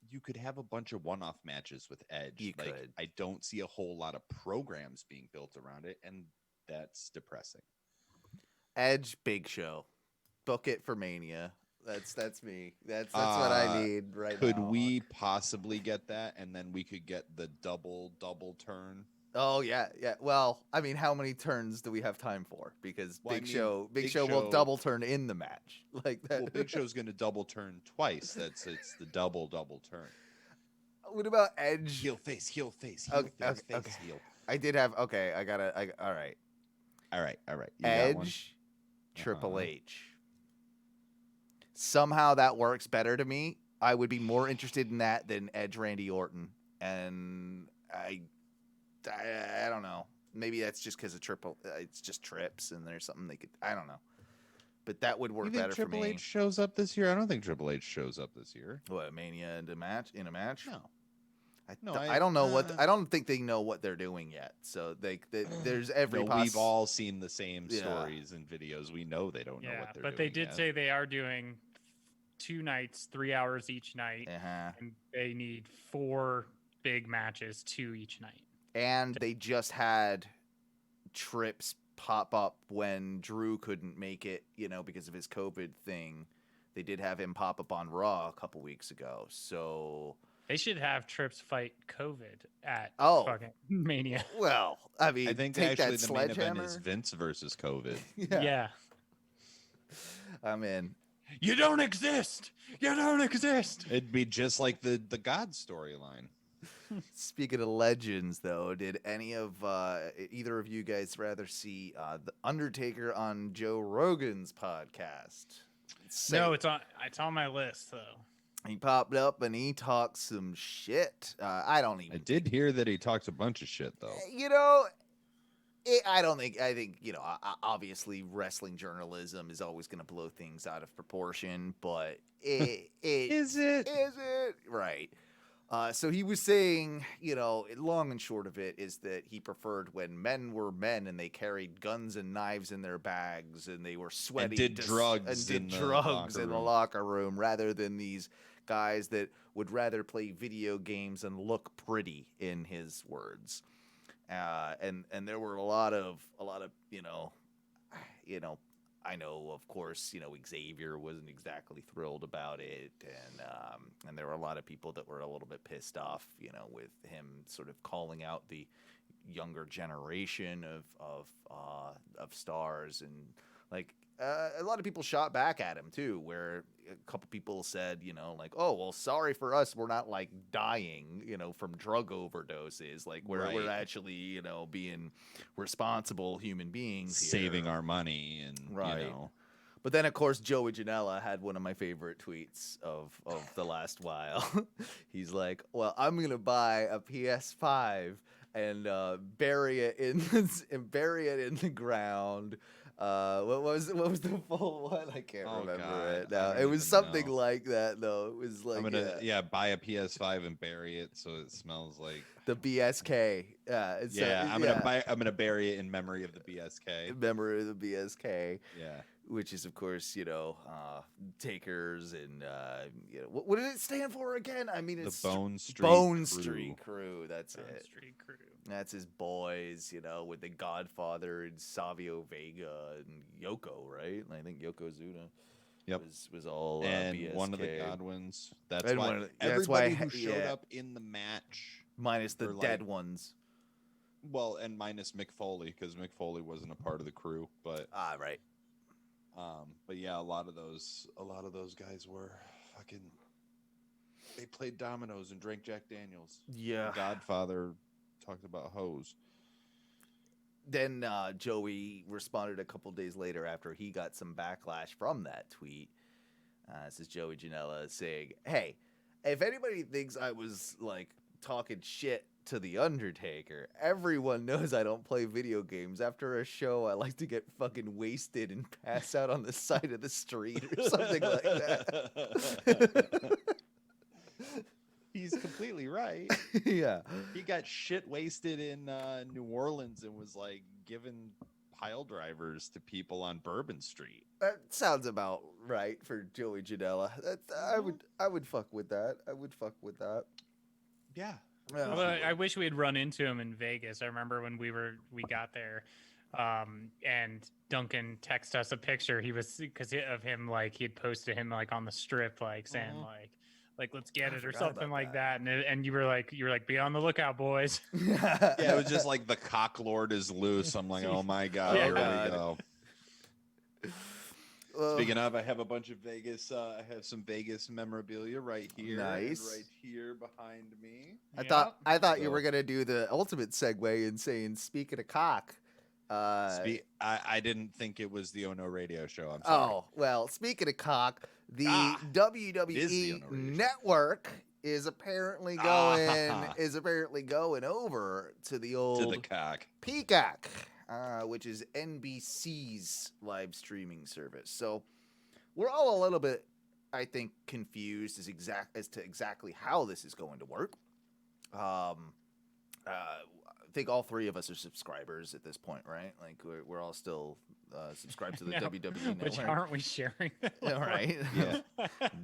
you could have a bunch of one-off matches with Edge. You like, could. I don't see a whole lot of programs being built around it, and that's depressing. Edge, Big Show. Book it for Mania. That's me. That's what I need right now. Could we possibly get that, and then we could get the double turn? Oh yeah. Well, I mean, how many turns do we have time for? Because Well, I Big mean, Show Big will Show- double turn in the match like that. Well, Big Show's going to double turn twice. It's the double turn. What about Edge? Heel face, heel face, Okay, heel face, okay. heel. I did have. Okay, all right. All right. You got one? Edge, Triple H. Somehow that works better to me. I would be more interested in that than Edge Randy Orton, and I don't know. Maybe that's just because of it's just trips, and there's something they could. I don't know, but that would work You think better Triple for me. H shows up this year? I don't think Triple H shows up this year. What, Mania in a match? No. I don't know what. I don't think they know what they're doing yet. So there's every. We've all seen the same Yeah. stories and videos. We know they don't know Yeah, what they're but doing. they did yet. say they are doing 2 nights, 3 hours each night, Uh-huh. and they need 4 big matches, 2 each night. And they just had trips pop up when Drew couldn't make it, because of his COVID thing. They did have him pop up on Raw a couple weeks ago. So, They should have Trips fight COVID at Oh. fucking Mania. well, I mean, I think take actually that the main event sledgehammer. is Vince versus COVID. Yeah. I'm in. You don't exist. You don't exist. It'd be just like the God storyline. Speaking of legends, though, did any of either of you guys rather see the Undertaker on Joe Rogan's podcast? No, it's on my list though. He popped up and he talked some shit. I don't even. I did hear that he talks a bunch of shit though. I don't think. I think obviously wrestling journalism is always going to blow things out of proportion, but Is it? Is it right? So he was saying, long and short of it is that he preferred when men were men and they carried guns and knives in their bags and they were sweaty did drugs in the locker in the room. locker room rather than these guys that would rather play video games and look pretty, in his words. And there were a lot of I know, of course, Xavier wasn't exactly thrilled about it, and there were a lot of people that were a little bit pissed off, with him sort of calling out the younger generation of stars, and like a lot of people shot back at him too, where a couple people said, like, oh, well, sorry for us, we're not like dying, from drug overdoses, like we're actually, being responsible human beings here. Saving our money and Right. But then, of course, Joey Janela had one of my favorite tweets of the last while. He's like, well, I'm going to buy a PS5 and bury it in the ground. What was the full one? I can't remember God. it now. It was something like that, though. It was like, I'm gonna buy a PS5 and bury it so it smells like the BSK. I'm gonna bury it in memory of the BSK. In memory of the BSK. Yeah. Which is, of course, takers and what did it stand for again? I mean, it's the Bone Street Crew. That's Bone it. Street Crew. That's his boys, with the Godfather and Savio Vega and Yoko, right? And I think Yokozuna. Yep. Was all and BSK. One of the Godwins. That's And why one of the- everybody that's why- who showed yeah. up in the match, minus the for, dead like- ones. well, and minus Mick Foley, because Mick Foley wasn't a part of the crew, but Right. but yeah, a lot of those guys were fucking. They played dominoes and drank Jack Daniels. Yeah. Godfather talked about hoes. Then Joey responded a couple days later after he got some backlash from that tweet. This is Joey Janela saying, hey, if anybody thinks I was like talking shit to the Undertaker, everyone knows I don't play video games. After a show, I like to get fucking wasted and pass out on the side of the street or something like that. He's completely right. Yeah. He got shit wasted in New Orleans and was like giving pile drivers to people on Bourbon Street. That sounds about right for Joey Janela. I would fuck with that. I would fuck with that. Yeah. Yeah. Although I wish we had run into him in Vegas. I remember when we got there, and Duncan texted us a picture. He was because of him, like he'd posted him like on the strip, like saying like let's get it or forgot something about like that. that. And you were like be on the lookout, boys. Yeah, it was just like the cock lord is loose. I'm like, oh my god, Yeah. here we go. Speaking of, I have a bunch of Vegas. I have some Vegas memorabilia right here. Nice. And right here behind me. I thought you So- were gonna do the ultimate segue and saying, speaking of cock. I didn't think it was the Ono radio show. I'm sorry. Oh well, speaking of cock, the It is the WWE Ono radio show. network is apparently going over to the old To the cock. Peacock, which is NBC's live streaming service. So we're all a little bit, I think, confused as to exactly how this is going to work. I think all three of us are subscribers at this point, right? Like we're all still subscribed to the No, WWE network. Which aren't we sharing? All right. Yeah.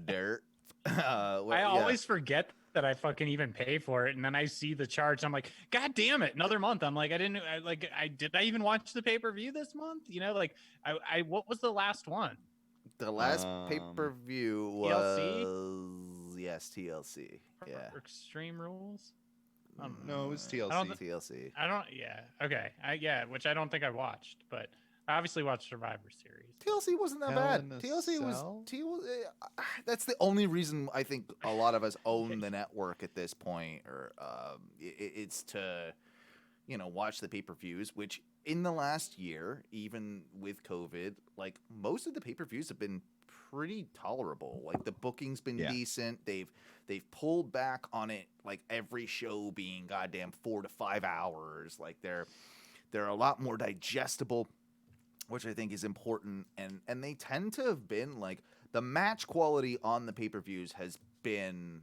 Dirt. I always forget that I fucking even pay for it, and then I see the charge. I'm like, God damn it, another month. I'm like, did I even watch the pay-per-view this month? What was the last one? The last pay-per-view was TLC? Yes, TLC. Yeah. Extreme Rules. No, it was TLC. TLC. Which I don't think I watched, but I obviously watched Survivor Series. TLC wasn't that Hell bad. in a TLC Cell? that's the only reason I think a lot of us own the network at this point, or it's to watch the pay-per-views, which in the last year, even with COVID, like most of the pay-per-views have been pretty tolerable. Like the booking's been decent. They've pulled back on it, like every show being goddamn 4 to 5 hours. Like they're a lot more digestible, which I think is important. And they tend to have been like the match quality on the pay-per-views has been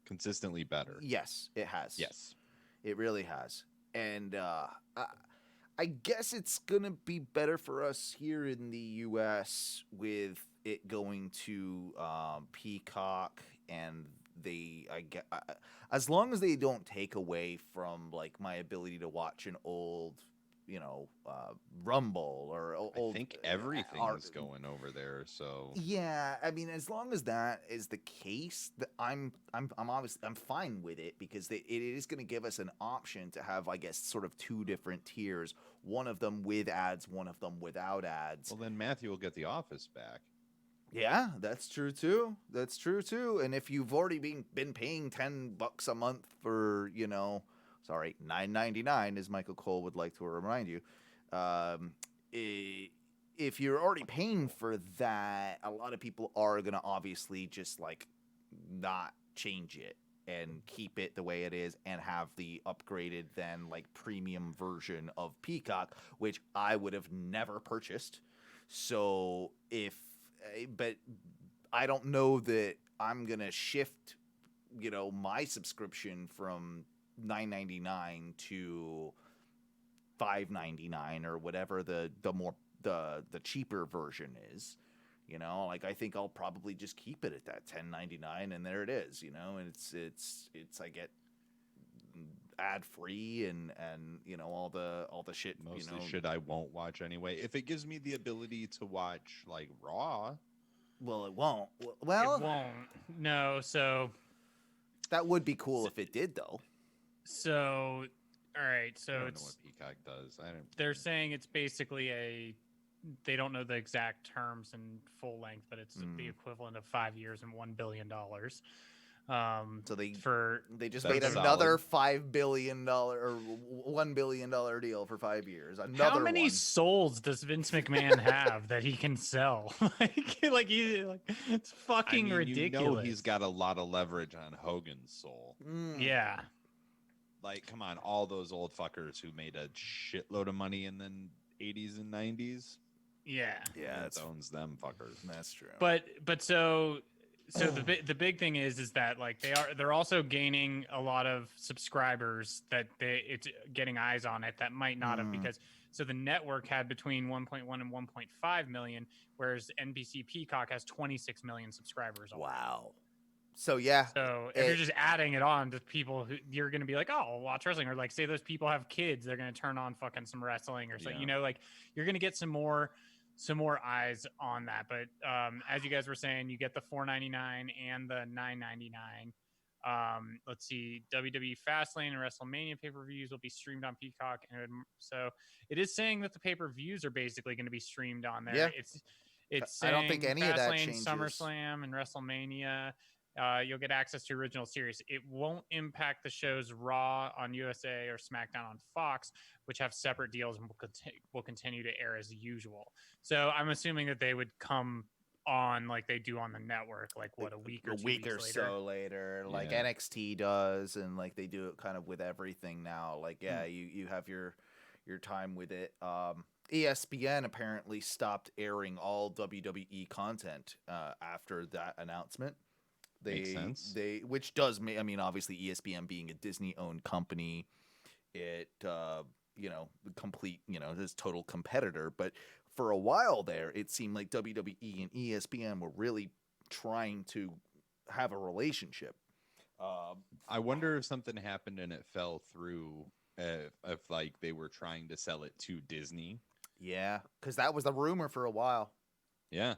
Consistently better. Yes, it has. Yes. It really has. And I guess it's going to be better for us here in the U.S. with it going to Peacock, and as long as they don't take away from like my ability to watch an old Rumble or old. I think everything is going over there. So yeah, I mean, as long as that is the case, I'm fine with it because it is going to give us an option to have, I guess, sort of two different tiers. One of them with ads, one of them without ads. well, then Matthew will get The Office back. Yeah, that's true too. That's true tue. And if you've already been paying $10 a month for, $9.99, as Michael Cole would like to remind you, if you're already paying for that, a lot of people are gonna obviously just like not change it and keep it the way it is and have the upgraded then like premium version of Peacock, which I would have never purchased. So but I don't know that I'm gonna shift, my subscription from $9.99 to $5.99 or whatever the cheaper version is. Like I think I'll probably just keep it at that $10.99 and there it is. And it's I get ad free and all the shit. Most of the shit I won't watch anyway. If it gives me the ability to watch like Raw, well, it won't. Well, it won't. No, so that would be cool if it did, though. So, all right. So I don't it's know what Peacock does. They're saying it's basically they don't know the exact terms and full length, but it's the equivalent of 5 years and $1 billion. So they just That's made another $5 billion or $1 billion deal for 5 years. Another How many souls does Vince McMahon have that he can sell? It's fucking ridiculous. He's got a lot of leverage on Hogan's soul. Yeah. Like, come on, all those old fuckers who made a shitload of money in the 80s and 90s. Yeah. Yeah, it owns them fuckers. That's true. But so the big thing is that like they're also gaining a lot of subscribers that it's getting eyes on it that might not have, because so the network had between 1.1 and 1.5 million, whereas NBC Peacock has 26 million subscribers. Wow. So yeah. So if you're just adding it on to people who you're going to be like, oh, I'll watch wrestling, or like say those people have kids, they're going to turn on fucking some wrestling or something. Like you're going to get some more eyes on that. But as you guys were saying, you get the $4.99 and the $9.99. Let's see, WWE Fastlane and WrestleMania pay-per-views will be streamed on Peacock, and so it is saying that the pay-per-views are basically going to be streamed on there. Yeah. It's saying I don't think any Fastlane, of that changes. SummerSlam, and WrestleMania. You'll get access to original series. It won't impact the shows Raw on USA or SmackDown on Fox, which have separate deals and will continue to air as usual. So I'm assuming that they would come on like they do on the network, like what, a week or 2 weeks later? So later, like NXT does, and like they do it kind of with everything now. Like you have your time with it. ESPN apparently stopped airing all WWE content after that announcement. Makes sense. Which does make, I mean, obviously ESPN being a Disney-owned company, it, complete, this total competitor. But for a while there, it seemed like WWE and ESPN were really trying to have a relationship. I wonder if something happened and it fell through, if like they were trying to sell it to Disney. Yeah, because that was the rumor for a while. Yeah.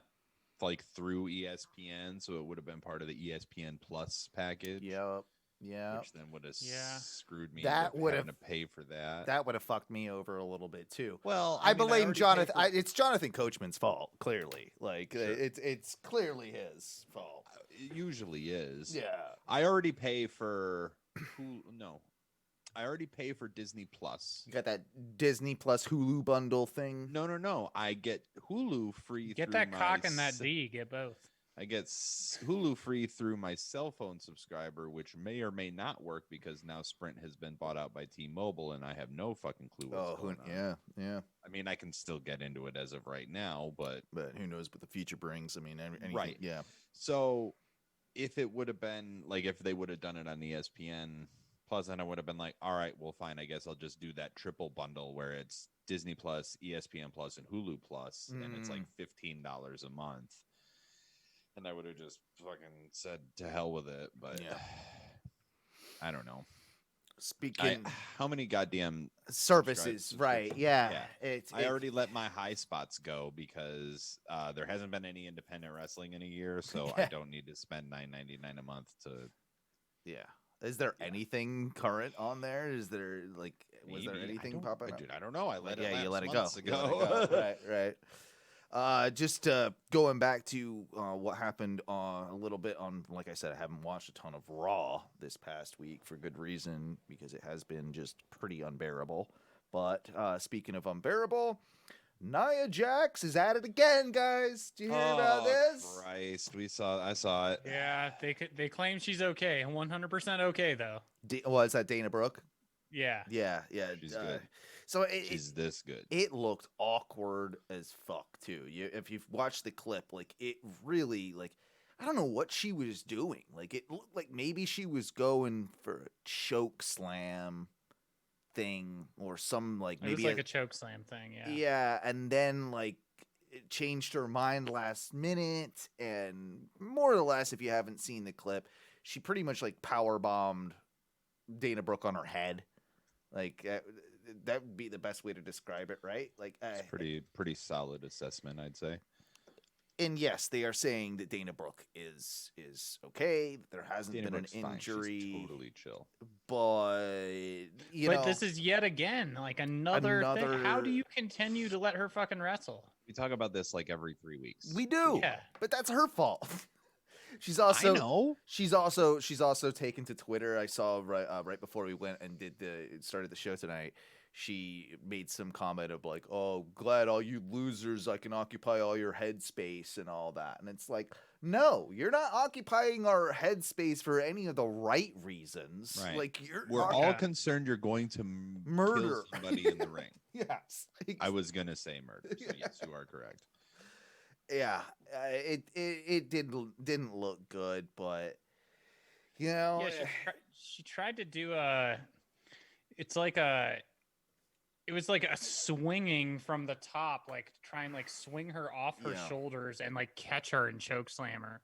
Like through ESPN, so it would have been part of the ESPN Plus package. Yep. Yeah. Which then would have screwed me. That would have to pay for that. That would have fucked me over a little bit too. Well, I blame Jonathan. It's Jonathan Coachman's fault. Clearly, it's clearly his fault. It usually is. Yeah. I already pay for. I already pay for Disney Plus. You got that Disney Plus Hulu bundle thing? No. I get Hulu free. Get that cock and that D. Get both. I get Hulu free through my cell phone subscriber, which may or may not work because now Sprint has been bought out by T-Mobile, and I have no fucking clue what's going on. Yeah. I mean, I can still get into it as of right now, but who knows what the future brings? I mean, anything, right? Yeah. So if it would have been like if they would have done it on ESPN Plus, then I would have been like, all right, well, fine. I guess I'll just do that triple bundle where it's Disney Plus, ESPN Plus, and Hulu Plus, and it's like $15 a month. And I would have just fucking said to hell with it, but I don't know. speaking how many goddamn services, right? subscriptions? Yeah, I already let my high spots go because there hasn't been any independent wrestling in a year, so I don't need to spend $9.99 a month to. Yeah. Is there anything current on there? Is there was there Maybe. anything popping up? Dude, I don't know. I let it. You lapse let it go. months You let ago. it go. Right. Just going back to what happened a little bit on, like I said, I haven't watched a ton of Raw this past week for good reason because it has been just pretty unbearable. But speaking of unbearable, Nia Jax is at it again, guys. Did you hear about this? Christ, I saw it. Yeah, they claim she's okay, 100% okay though. Is that Dana Brooke? Yeah. Yeah. She's good. So She's this good. It looked awkward as fuck too. If you've watched the clip, it really I don't know what she was doing. It looked like maybe she was going for a choke slam thing or some maybe it was like a choke slam thing. Yeah. Yeah, and then it changed her mind last minute, and more or less, if you haven't seen the clip, she pretty much power bombed Dana Brooke on her head. That would be the best way to describe it, right? It's pretty solid assessment, I'd say. And yes, they are saying that Dana Brooke is okay. There hasn't been Brooke's an injury. She's totally chill. But this is yet again another thing. How do you continue to let her fucking wrestle? We talk about this every 3 weeks. We do. Yeah. But that's her fault. She's I know. She's also taken to Twitter. I saw right before we went and started the show tonight. She made some comment of "Oh, glad all you losers I can occupy all your headspace and all that." And it's no, you're not occupying our headspace for any of the right reasons. Right. We're all concerned you're going to murder kill somebody in the ring. Yes. I was gonna say murder. So yes, you are correct. Yeah, it didn't look good, but Yeah, she tried to do it was like a swinging from the top, try and swing her off her shoulders and catch her and choke slam her.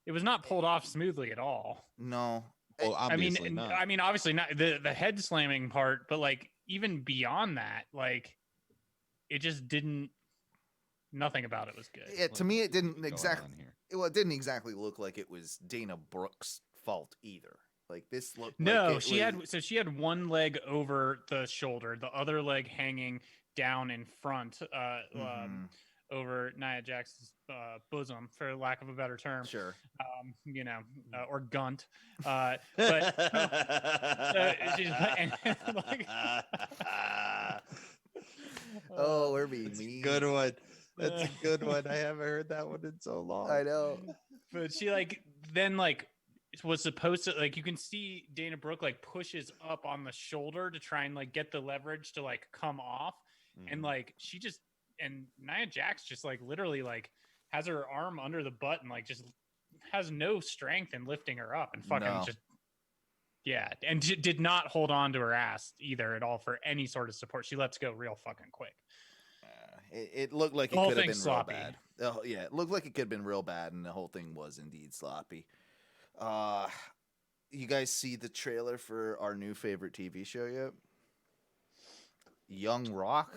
It was not pulled off smoothly at all. No. Well, obviously not. I mean, obviously not the head slamming part, but even beyond that, it just didn't. Nothing about it was good. Yeah, to me, it didn't exactly. It didn't exactly look like it was Dana Brooke's fault either. This looked. No, she had one leg over the shoulder, the other leg hanging down in front, over Nia Jax's bosom, for lack of a better term. Sure. Or gunt. But she's oh, we're being mean. Good one. That's a good one. I haven't heard that one in so long. I know. But she then was supposed to you can see Dana Brooke pushes up on the shoulder to try and get the leverage to come off, and she just, and Nia Jax just literally has her arm under the butt and just has no strength in lifting her up and fucking just and did not hold on to her ass either at all for any sort of support. She lets go real fucking quick. It looked like it could have been sloppy. real bad. Yeah, it looked like it could have been real bad, and the whole thing was indeed sloppy. You guys see the trailer for our new favorite TV show yet? Young Rock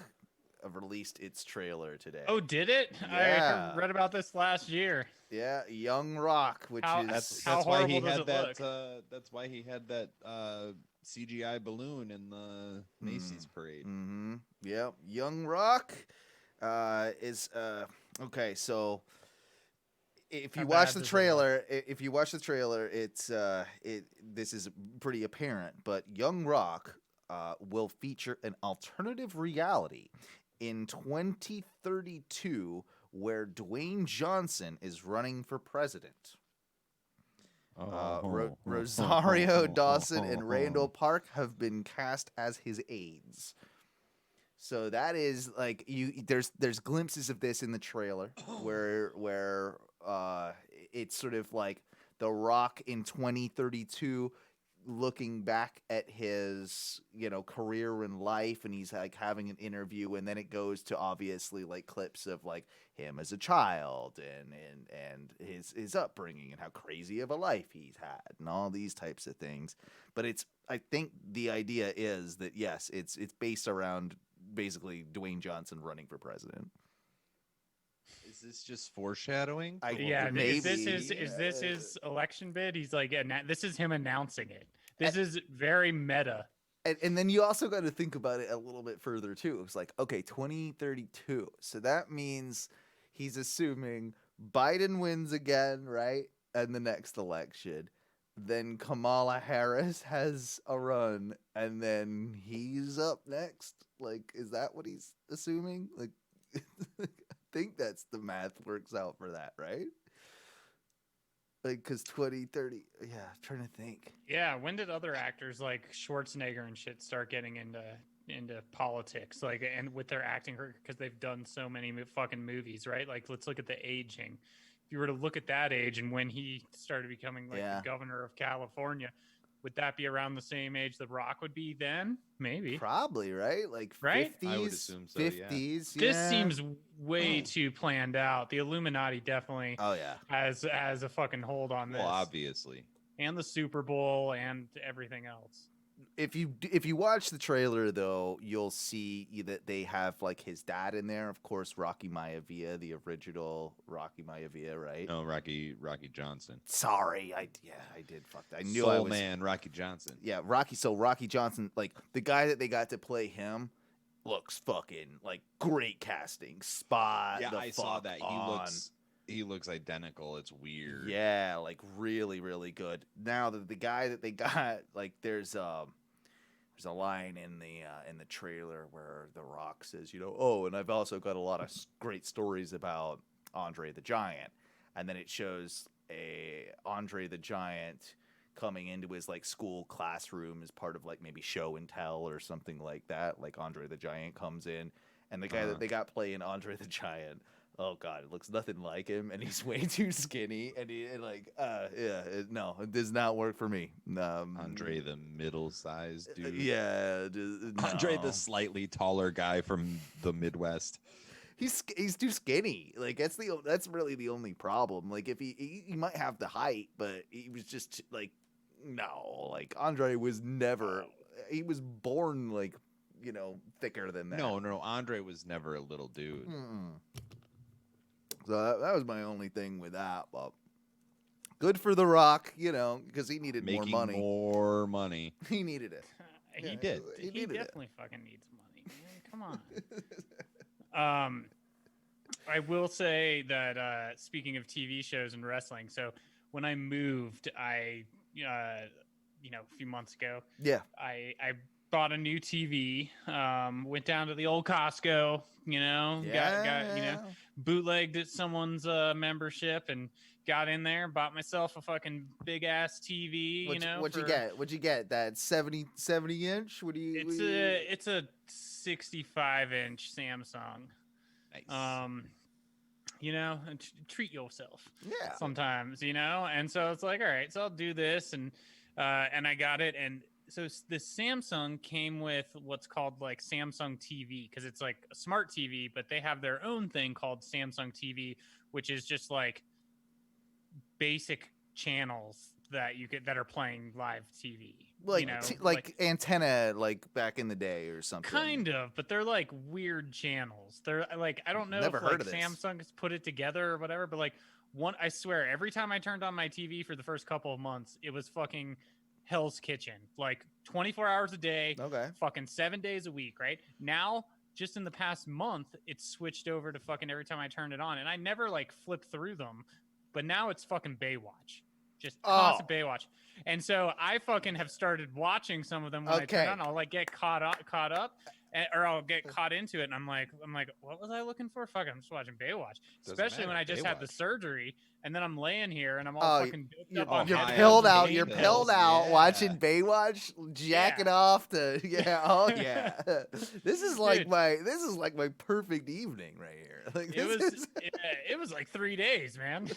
released its trailer today. Oh, did it? Yeah. I read about this last year. Yeah, Young Rock, which that's why he had that. That's why he had that CGI balloon in the Macy's parade. Mm-hmm. Yeah, Young Rock is okay. So if you watch the trailer, it's this is pretty apparent. But Young Rock will feature an alternative reality in 2032 where Dwayne Johnson is running for president. Rosario Dawson and Randall Park have been cast as his aides. So that is there's glimpses of this in the trailer where it's sort of like The Rock in 2032 looking back at his career in life, and he's having an interview, and then it goes to obviously clips of him as a child and his upbringing and how crazy of a life he's had and all these types of things. But it's I think the idea is that yes, it's based around basically Dwayne Johnson running for president. Is this just foreshadowing? Yeah, maybe. is this his election bid? He's like, this is him announcing it. This is very meta. And then you also got to think about it a little bit further too. It's like, okay, 2032. So that means he's assuming Biden wins again, right? And the next election. Then Kamala Harris has a run, and then he's up next. Like, is that what he's assuming? Like, I think that's the math works out for that, right? Like, because 2030, yeah, I'm trying to think. Yeah, when did other actors like Schwarzenegger and shit start getting into politics? Like, and with their acting, because they've done so many fucking movies, right? Like, let's look at the aging. If you were to look at that age and when he started becoming like the governor of California, would that be around the same age The Rock would be then? Maybe. Probably, right? Like right? 50s, I would assume so, 50s. Yeah. This seems way too planned out. The Illuminati definitely has a fucking hold on this. Well, obviously. And the Super Bowl and everything else. If you watch the trailer though, you'll see that they have like his dad in there. Of course, Rocky Maivia, the original Rocky Maivia, right? No, Rocky Johnson. Sorry, I did fuck that. I knew Soul I was Man Rocky Johnson. Yeah, Rocky. So Rocky Johnson, like the guy that they got to play him, looks fucking like great casting. Spot. Yeah, I saw that. On. He looks identical. It's weird. Yeah, like really, really good. Now the guy that they got, like there's a line in the trailer where The Rock says, and I've also got a lot of great stories about Andre the Giant, and then it shows Andre the Giant coming into his like school classroom as part of like maybe show and tell or something like that. Like Andre the Giant comes in, and the guy that they got playing Andre the Giant, oh god, it looks nothing like him, and he's way too skinny, and no, it does not work for me. Andre the middle-sized dude. Yeah, no. Andre the slightly taller guy from the Midwest. He's too skinny. Like that's really the only problem. Like if he might have the height, but he was just like no. Like Andre was never. He was born like thicker than that. No, Andre was never a little dude. So that was my only thing with that. But good for The Rock, because he needed Making more money. He needed it. He did. He definitely fucking needs money, man. Come on. I will say that speaking of TV shows and wrestling, so when I moved, a few months ago, I bought a new TV. Went down to the old Costco, got bootlegged at someone's membership and got in there, bought myself a fucking big ass TV. What'd you get? That 70 inch? It's a 65-inch Samsung. Nice. Treat yourself. Yeah. Sometimes, and so it's like, all right, so I'll do this, and I got it, and so the Samsung came with what's called like Samsung TV, because it's like a smart TV, but they have their own thing called Samsung TV, which is just like basic channels that that are playing live TV, like antenna, like back in the day or something. Kind of, but they're like weird channels. They're like, I don't know Never if heard like of this. Samsung has put it together or whatever, but like I swear, every time I turned on my TV for the first couple of months, it was fucking Hell's Kitchen, like 24 hours a day, fucking 7 days a week. Right now, just in the past month, it's switched over to fucking every time I turn it on, and I never like flip through them, but now it's fucking Baywatch, just constant Baywatch. And so I fucking have started watching some of them when I turn on. I'll like get caught up, or I'll get caught into it, and I'm like, what was I looking for? Fuck, I'm just watching Baywatch. Especially when I just had the surgery, and then I'm laying here and I'm all fucking doped up on you're Advil pilled out. pain You're pills. pilled out watching Baywatch, jacking off to This is like my perfect evening right here. Like it was like 3 days, man.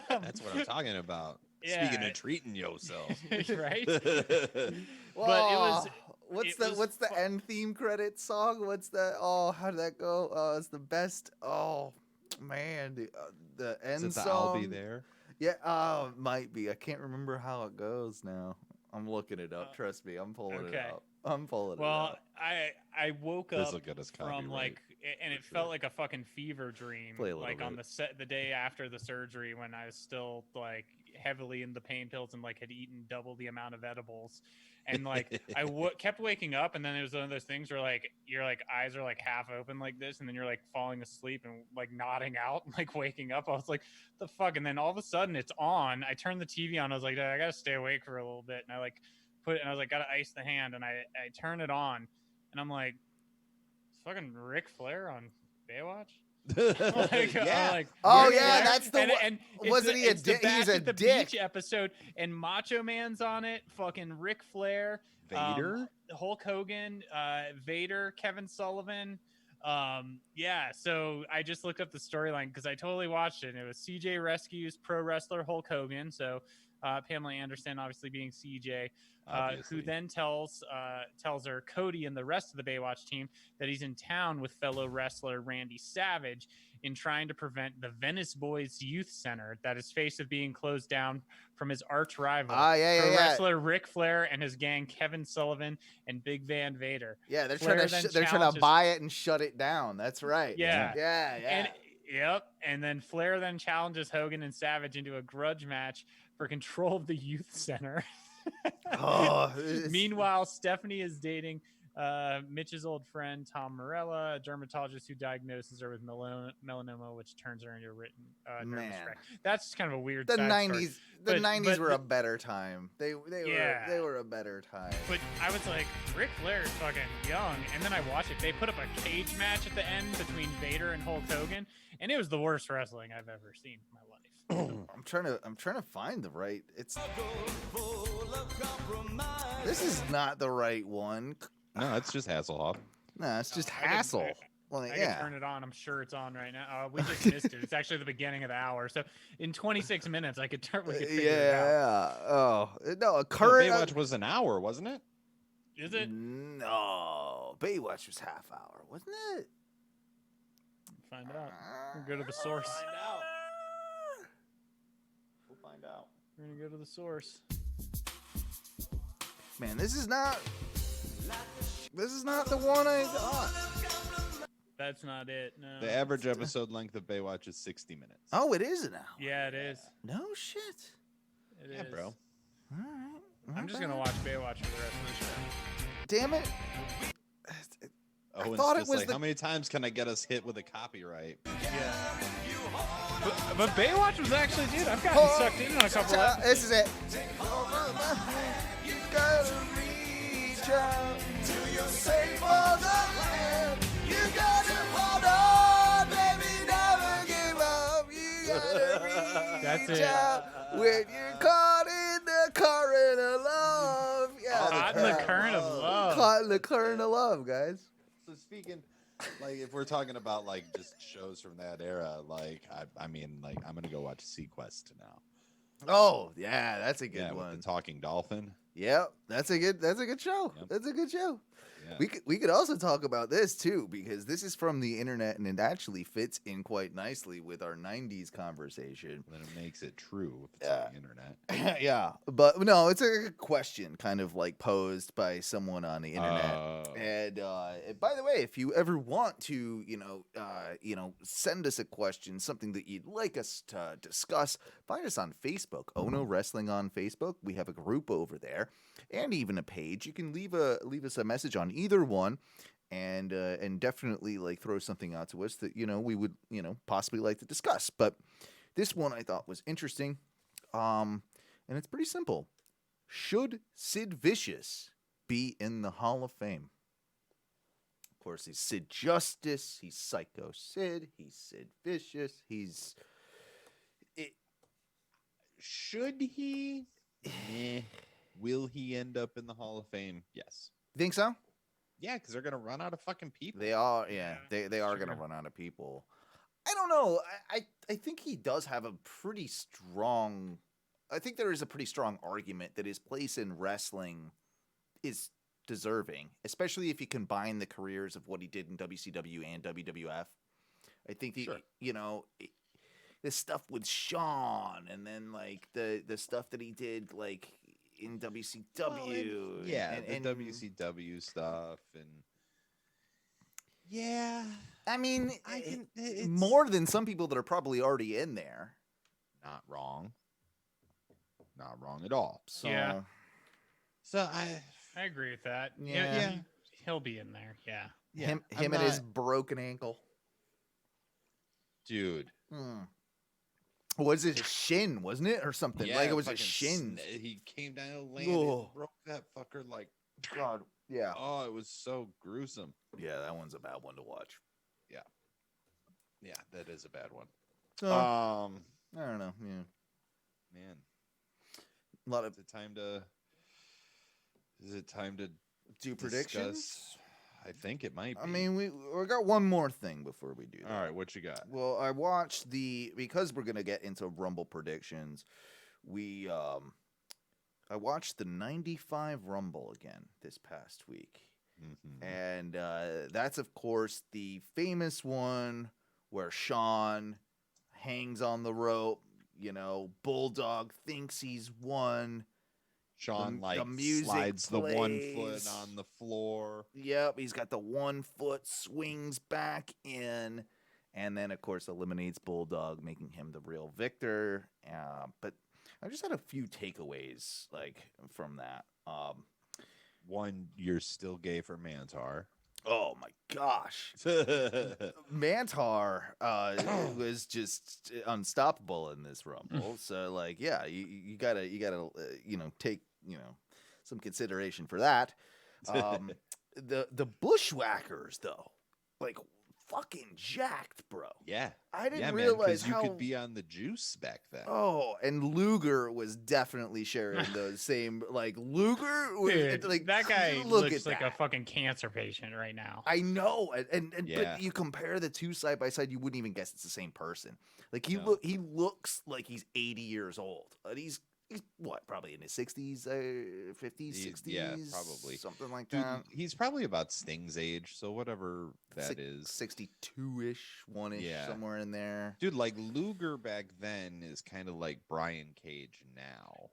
That's what I'm talking about. Yeah. Speaking of treating yourself, right? Well, but what's the end theme credit song? What's that? Oh, how did that go? It's the best. Oh man, the end Is it song. the I'll Be There? Yeah, might be. I can't remember how it goes now. I'm looking it up. Trust me, I'm pulling it okay. up. I'm pulling it Well, up. I woke up This'll get us from copyright, like, and it for felt sure. like a fucking fever dream. Play a little Like on bit. the day after the surgery, when I was still like heavily in the pain pills and like had eaten double the amount of edibles, and like kept waking up, and then it was one of those things where like your like eyes are like half open like this, and then you're like falling asleep and like nodding out, and, like waking up. I was like, the fuck, and then all of a sudden it's on. I turned the TV on. I was like, I gotta stay awake for a little bit, and I like put it, and I was like, gotta ice the hand, and I turn it on, and I'm like, it's fucking Ric Flair on Baywatch. Like, Yeah. like, Oh, Ric yeah, Flair, that's the one. and it's Wasn't the- he a it's the dick? He's Bash a at the dick. Beach episode, and Macho Man's on it. Fucking Ric Flair, Vader? Hulk Hogan, Vader, Kevin Sullivan. Yeah, so I just looked up the storyline because I totally watched it. And it was CJ rescues pro wrestler Hulk Hogan. So Pamela Anderson, obviously being CJ, Obviously. who then tells her Cody and the rest of the Baywatch team that he's in town with fellow wrestler Randy Savage in trying to prevent the Venice Boys Youth Center that is faced with being closed down from his arch rival, pro wrestler Ric Flair and his gang Kevin Sullivan and Big Van Vader. Yeah, they're Flair trying to then trying to buy it and shut it down. That's right. Yeah. Yeah. And then Flair then challenges Hogan and Savage into a grudge match for control of the youth center. Meanwhile, Stephanie is dating Mitch's old friend Tom Morella, a dermatologist who diagnoses her with melanoma, which turns her into a written nervous wreck. That's just kind of a weird. The side '90s, story. the '90s were a better time. They were a better time. But I was like, Ric Flair is fucking young, and then I watched it. They put up a cage match at the end between Vader and Hulk Hogan, and it was the worst wrestling I've ever seen in my life. I'm trying to find the right. This is not the right one. No, it's just Hasselhoff. No, it's just hassle. I can turn it on. I'm sure it's on right now. We just missed it. It's actually the beginning of the hour. So in 26 minutes, we could figure it out. Yeah. Oh no, a No, current Baywatch was an hour, wasn't it? Is it? No, Baywatch was half hour, wasn't it? Find out. We'll go to the source. We'll find out. We're gonna go to the source. Man, this is not the one I thought. That's not it. No. The average episode length of Baywatch is 60 minutes. Oh, it is now. Yeah, it is. No shit. It Yeah, is. bro. All right. I'm just gonna watch Baywatch for the rest of the show. Damn it. Owen's thought it just was like, the- how many times can I get us hit with a copyright? Yeah. But Baywatch was actually, dude, I've gotten sucked in on a couple of This is it. You gotta reach out to your safe for the land. You gotta hold on, baby, never give up. You gotta reach That's it. out when you're caught in the current of love. Yeah, Caught in the current of love. Caught in the current of love, guys. So speaking, like, if we're talking about like just shows from that era, like I mean, like I'm gonna go watch Sequest now. Oh yeah, that's a good With one. the talking dolphin. Yep, that's a good show. Yep. That's a good show. Yeah. We could also talk about this too, because this is from the internet and it actually fits in quite nicely with our '90s conversation. Then it makes it true if it's on the internet. Yeah, but no, it's a question kind of like posed by someone on the internet. Oh. And by the way, if you ever want to, send us a question, something that you'd like us to discuss, find us on Facebook, Ohno Wrestling on Facebook. We have a group over there, and even a page. You can leave us a message on either one, and definitely like throw something out to us that we would possibly like to discuss. But this one I thought was interesting, and it's pretty simple. Should Sid Vicious be in the Hall of Fame? Of course, he's Sid Justice, he's Psycho Sid, he's Sid Vicious, Should he? Will he end up in the Hall of Fame? Yes. You think so? Yeah, because they're gonna run out of fucking people. They are, yeah. They are going to run out of people. I don't know. I think he does have a pretty strong... I think there is a pretty strong argument that his place in wrestling is deserving, especially if you combine the careers of what he did in WCW and WWF. I think the stuff with Shawn, and then like the stuff that he did like in WCW. Well, and the WCW stuff, and I mean, it's more than some people that are probably already in there. not wrong at all. So, Yeah. So I agree with that. Yeah. He'll be in there. Yeah. him I'm and his not- broken ankle. dude. Was it a shin, wasn't it, or something? Like it was a fucking shin. He came down, landed, Oh. broke that fucker. Like, God, yeah, oh, it was so gruesome. yeah, that one's a bad one to watch. Yeah, that is a bad one. So, I don't know. Yeah, Man, a lot of is it time to do discuss? predictions. I think it might be. I mean, we got one more thing before we do that. all right, what you got? Well, I watched because we're gonna get into Rumble predictions. I watched the '95 Rumble again this past week, and that's of course the famous one where Shawn hangs on the rope. You know, Bulldog thinks he's won. Shawn the music slides the 1 foot plays. on the floor. Yep, he's got the 1 foot, swings back in, and then of course eliminates Bulldog, making him the real victor. But I just had a few takeaways from that. One, you're still gay for Mantaur. Oh my gosh, Mantaur was just unstoppable in this Rumble. So you gotta take some consideration for that. The bushwhackers though, fucking jacked, bro. Yeah, I didn't man, realize 'cause you how. could be on the juice back then. Oh, and Luger was definitely sharing those same Luger. Dude, that guy look looks at like that. a fucking cancer patient right now. I know, and Yeah. but you compare the two side by side, you wouldn't even guess it's the same person. No. He looks like he's 80 years old. And he's what, probably in his 60s, 50s, 60s, Yeah, probably. something like Dude, that. he's probably about Sting's age, so whatever that is. 62ish, 1ish, Yeah. somewhere in there. Dude, Luger back then is kind of like Brian Cage now.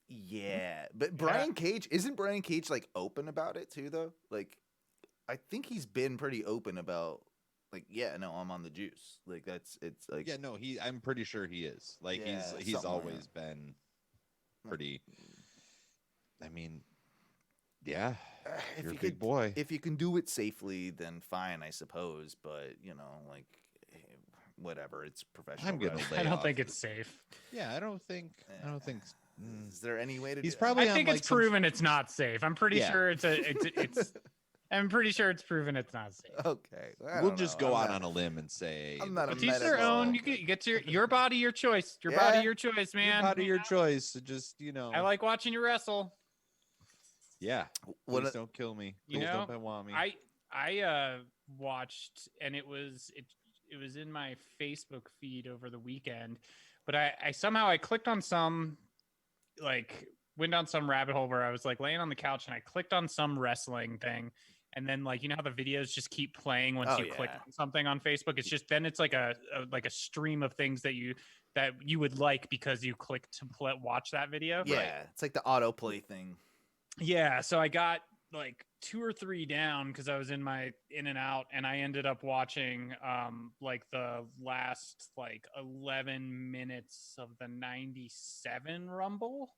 Yeah, but Brian Cage, isn't Brian Cage open about it too though? I think he's been pretty open about I'm on the juice. Yeah, no, I'm pretty sure he is. He's something always been pretty. I mean, yeah, if you're you a big could, boy. if you can do it safely, then fine, I suppose. But whatever, it's professional. I'm gonna wrestling. I don't off. think it's safe. Yeah, I don't think. Is there any way to? He's do probably. I think on, it's proven it's not safe. I'm pretty Yeah. sure it's. I'm pretty sure it's proven it's not safe. Okay, I We'll don't just know. go I'm out not- on a limb and say. I'm not a But each their medical- own. You get your body, your choice. Your Yeah. body, your choice, man. Out of your choice. Just I like watching you wrestle. Yeah. What Please a- don't kill me. You Please know, don't want me. I watched, and it was in my Facebook feed over the weekend, but I somehow clicked on some went down some rabbit hole where I was laying on the couch and I clicked on some wrestling thing, and then how the videos just keep playing once you click on something on Facebook. It's just then it's like a stream of things that you would like because you clicked to watch that video. Yeah, it's like the autoplay thing. Yeah, so I got 2 or 3 down because I was in and out, and I ended up watching the last 11 minutes of the 97 Rumble.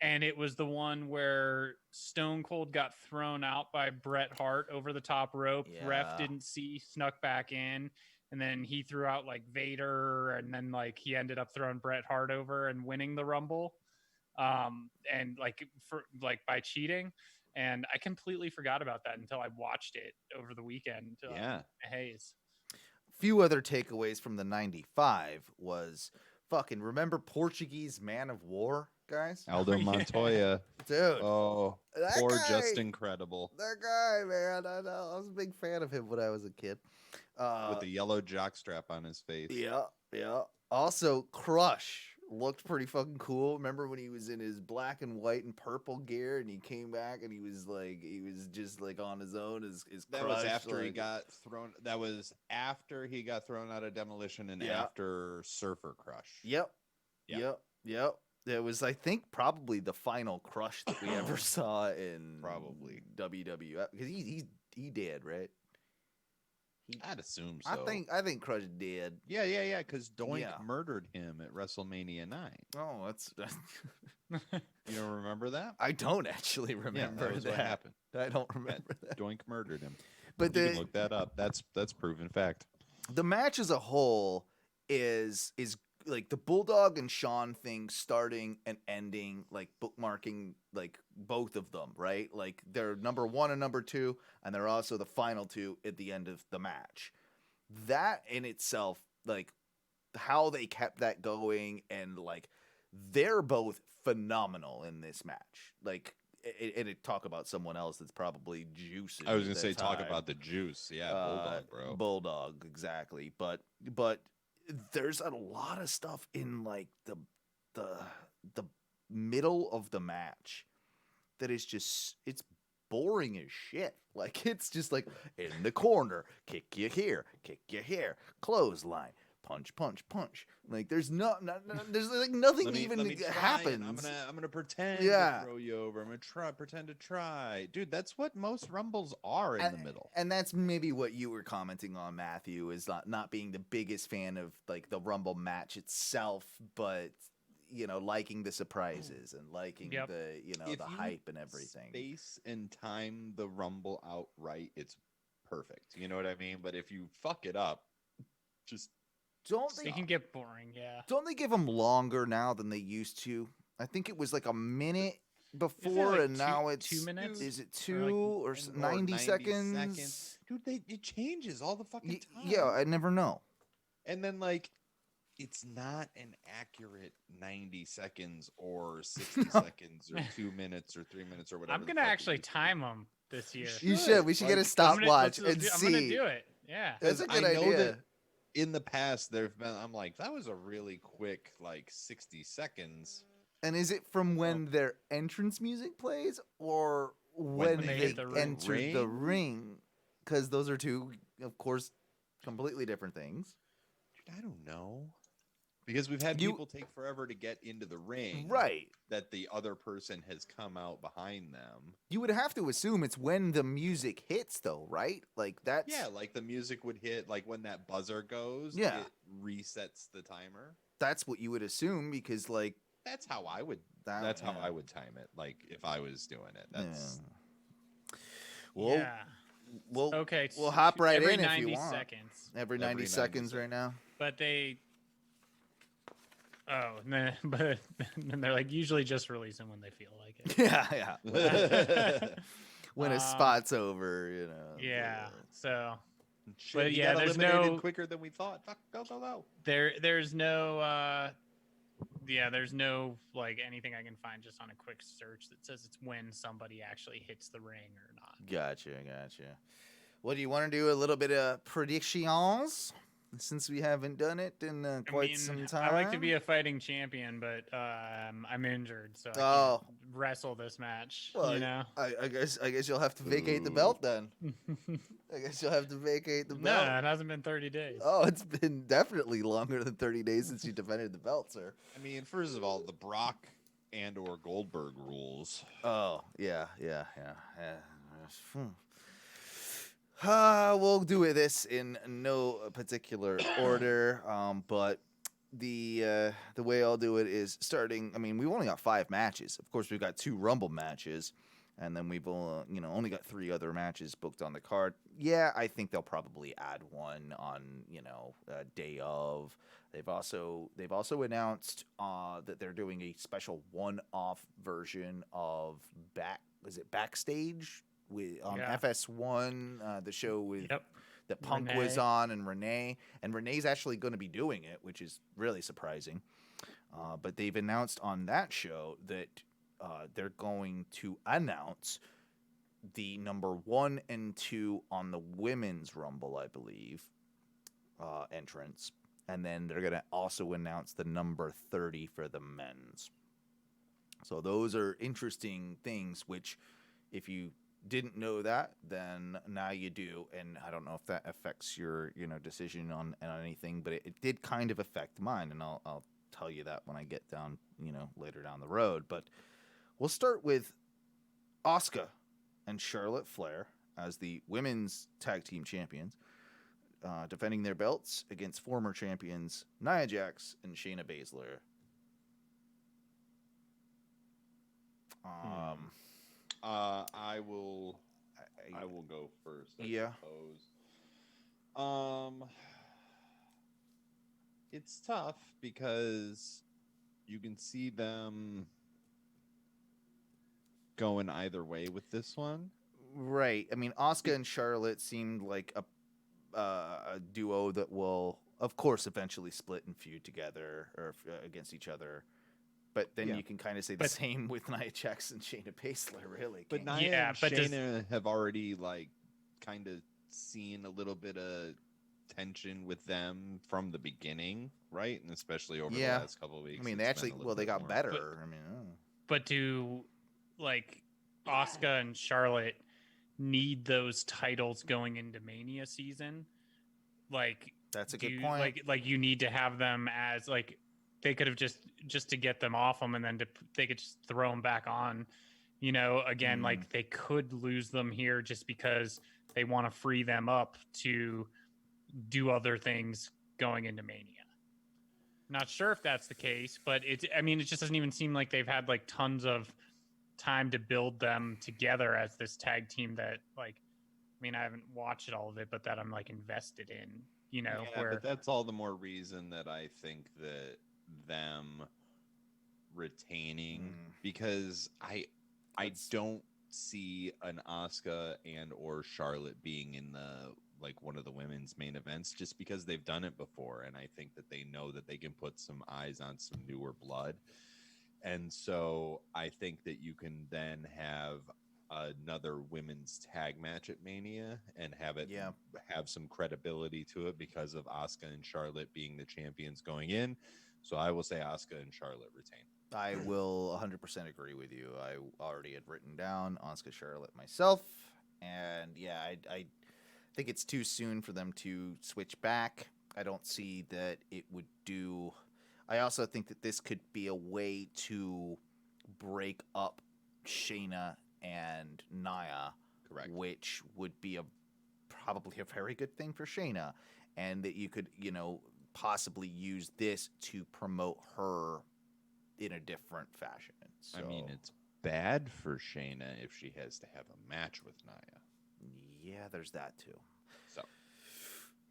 And it was the one where Stone Cold got thrown out by Bret Hart over the top rope. Yeah. Ref didn't see, snuck back in, and then he threw out Vader, and then he ended up throwing Bret Hart over and winning the Rumble. And by cheating. And I completely forgot about that until I watched it over the weekend. Yeah. Haze. Few other takeaways from the 95 was remember Portuguese Man of War, guys? Aldo Montoya. Dude. Oh, that poor guy- Just Incredible. That guy, man. I know. I was a big fan of him when I was a kid. With the yellow jockstrap on his face. Yeah. Also, Crush looked pretty fucking cool. Remember when he was in his black and white and purple gear and he came back and he was just on his own as That Crush, was after he got thrown. That was after he got thrown out of Demolition and after Surfer Crush. Yep. Yeah. Yep. It was, I think, probably the final crush that we ever saw in Probably. WWF because he did, right? I'd assume so. I think Crush did. Yeah. Because Doink Yeah. murdered him at WrestleMania 9. Oh, that's You don't remember that? I don't actually remember that was that. what happened. I don't remember that. Doink murdered him. But You can look that up. That's proven fact. the match as a whole is like the Bulldog and Shawn thing starting and ending, like bookmarking like both of them, right? Like they're number 1 and number 2, and they're also the final 2 at the end of the match. That in itself, like how they kept that going, and like they're both phenomenal in this match. Like it talk about someone else that's probably juicing. I was gonna say that talk time. about the juice. Yeah, Bulldog, bro. Bulldog, exactly. But there's a lot of stuff in like the middle of the match that is just it's boring as shit. Like it's just like in the corner, kick you here, clothesline, punch, punch, punch. Like there's there's like nothing Let me try it. happens. I'm gonna pretend Yeah. to throw you over. I'm gonna pretend to try. Dude, that's what most rumbles are in the middle. And that's maybe what you were commenting on, Matthew, is not being the biggest fan of like the Rumble match itself, but liking the surprises and liking Yep. the If the you hype and everything. Space and time the rumble outright, it's perfect. You know what I mean? But if you fuck it up, just Don't It they can get boring, yeah. don't they give them longer now than they used to? I think it was like a minute before, like and now two- it's 2 minutes? Is it Or like- 2 or, or 90 seconds? Dude, it changes all the fucking time. Yeah, I never know. And then like it's not an accurate 90 seconds or 60 seconds or 2 minutes or 3 minutes or whatever. I'm gonna actually time them this year. You should. We should get a Like, stopwatch and I'm see. gonna do it. Yeah. That's a 'Cause good I know idea. that in the past, I'm like, that was a really quick, like 60 seconds. And is it from when their entrance music plays or when they they hit the ring. enter the ring? Because those are two, of course, completely different things. Dude, I don't know. Because we've had people take forever to get into the ring. Right. That the other person has come out behind them. You would have to assume it's when the music hits, though, right? Like that's Yeah, like the music would hit, like when that buzzer goes, Yeah. it resets the timer. that's what you would assume because, like, That's how I would. That- That's how yeah. I would time it. Like if I was doing it. That's well, Yeah. we'll We'll hop right every in if 90 you want. seconds. Every 90 90 seconds seconds. right now. But they. Oh, nah, but then they're like usually just release them when they feel like it. Yeah. When a spot's over, Yeah. So Shit, But he yeah, got there's eliminated no- quicker than we thought. Fuck, go. there's no there's no like anything I can find just on a quick search that says it's when somebody actually hits the ring or not. Gotcha. What do you want to do? A little bit of predictions since we haven't done it in quite some time. I like to be a fighting champion, but I'm injured, so I Oh. can't wrestle this match. Well, you know, I guess you'll have to vacate the belt then. I guess you'll have to vacate the no, belt. it hasn't been 30 days. Oh, it's been definitely longer than 30 days since you defended the belt, sir. I mean, first of all, the Brock and or Goldberg rules. Oh, yeah. We'll do this in no particular order, but the way I'll do it is starting. I mean, we've only got 5 matches. Of course, we've got 2 Rumble matches, and then we've only got 3 other matches booked on the card. Yeah, I think they'll probably add one on day of. They've also announced that they're doing a special one-off version of Backstage with Yeah. FS1, the show with Yep. that Punk Renee. was on, and Renee's actually going to be doing it, which is really surprising. But they've announced on that show that they're going to announce the number 1 and 2 on the Women's Rumble, I believe, entrance. And then they're going to also announce the number 30 for the men's. So those are interesting things, which if you didn't know that, then now you do. And I don't know if that affects your decision on anything, but it did kind of affect mine, and I'll tell you that when I get down, later down the road. But we'll start with Asuka and Charlotte Flair as the women's tag team champions, defending their belts against former champions Nia Jax and Shayna Baszler. I will go first. I suppose. It's tough because you can see them going either way with this one. Right. I mean, Asuka and Charlotte seemed like a duo that will, of course, eventually split and feud together or against each other. But then you can kind of say the same with Nia Jax and Shayna Baszler, really. But Nia and Shayna have already kind of seen a little bit of tension with them from the beginning, right? And especially over the last couple of weeks. I mean, they got better. But do Asuka and Charlotte need those titles going into Mania season? That's a good point. You need to have them as they could have just to get them off them, and then they could just throw them back on. Again, they could lose them here just because they want to free them up to do other things going into Mania. Not sure if that's the case, but it just doesn't even seem like they've had tons of time to build them together as this tag team that I haven't watched all of it, but that I'm invested in, but that's all the more reason that I think that them retaining, because I don't see an Asuka and or Charlotte being in the one of the women's main events, just because they've done it before, and I think that they know that they can put some eyes on some newer blood. And so I think that you can then have another women's tag match at Mania and have it have some credibility to it because of Asuka and Charlotte being the champions going in. So I will say Asuka and Charlotte retain. I will 100% agree with you. I already had written down Asuka Charlotte myself. And I think it's too soon for them to switch back. I don't see that it would do. I also think that this could be a way to break up Shayna and Nia. Correct. Which would be probably a very good thing for Shayna. And that you could, possibly use this to promote her in a different fashion. So, it's bad for Shayna if she has to have a match with Nia. Yeah, there's that too. So,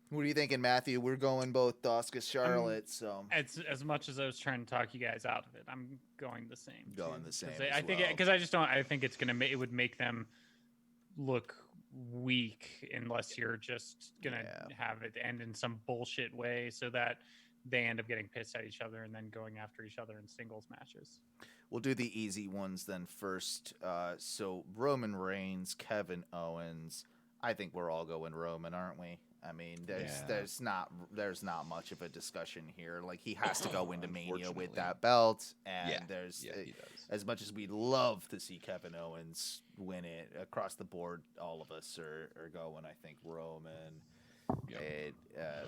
what are you thinking, Matthew? We're going both Asuka, Charlotte. So, as much as I was trying to talk you guys out of it, I'm going the same. I think because I just don't. I think it's gonna. It would make them look weak unless you're just gonna have it end in some bullshit way, so that they end up getting pissed at each other and then going after each other in singles matches. We'll do the easy ones then first. So Roman Reigns, Kevin Owens. I think we're all going Roman, aren't we? There's not much of a discussion here. He has to go into Mania with that belt, and he does. As much as we'd love to see Kevin Owens win it across the board, all of us are going. I think Roman.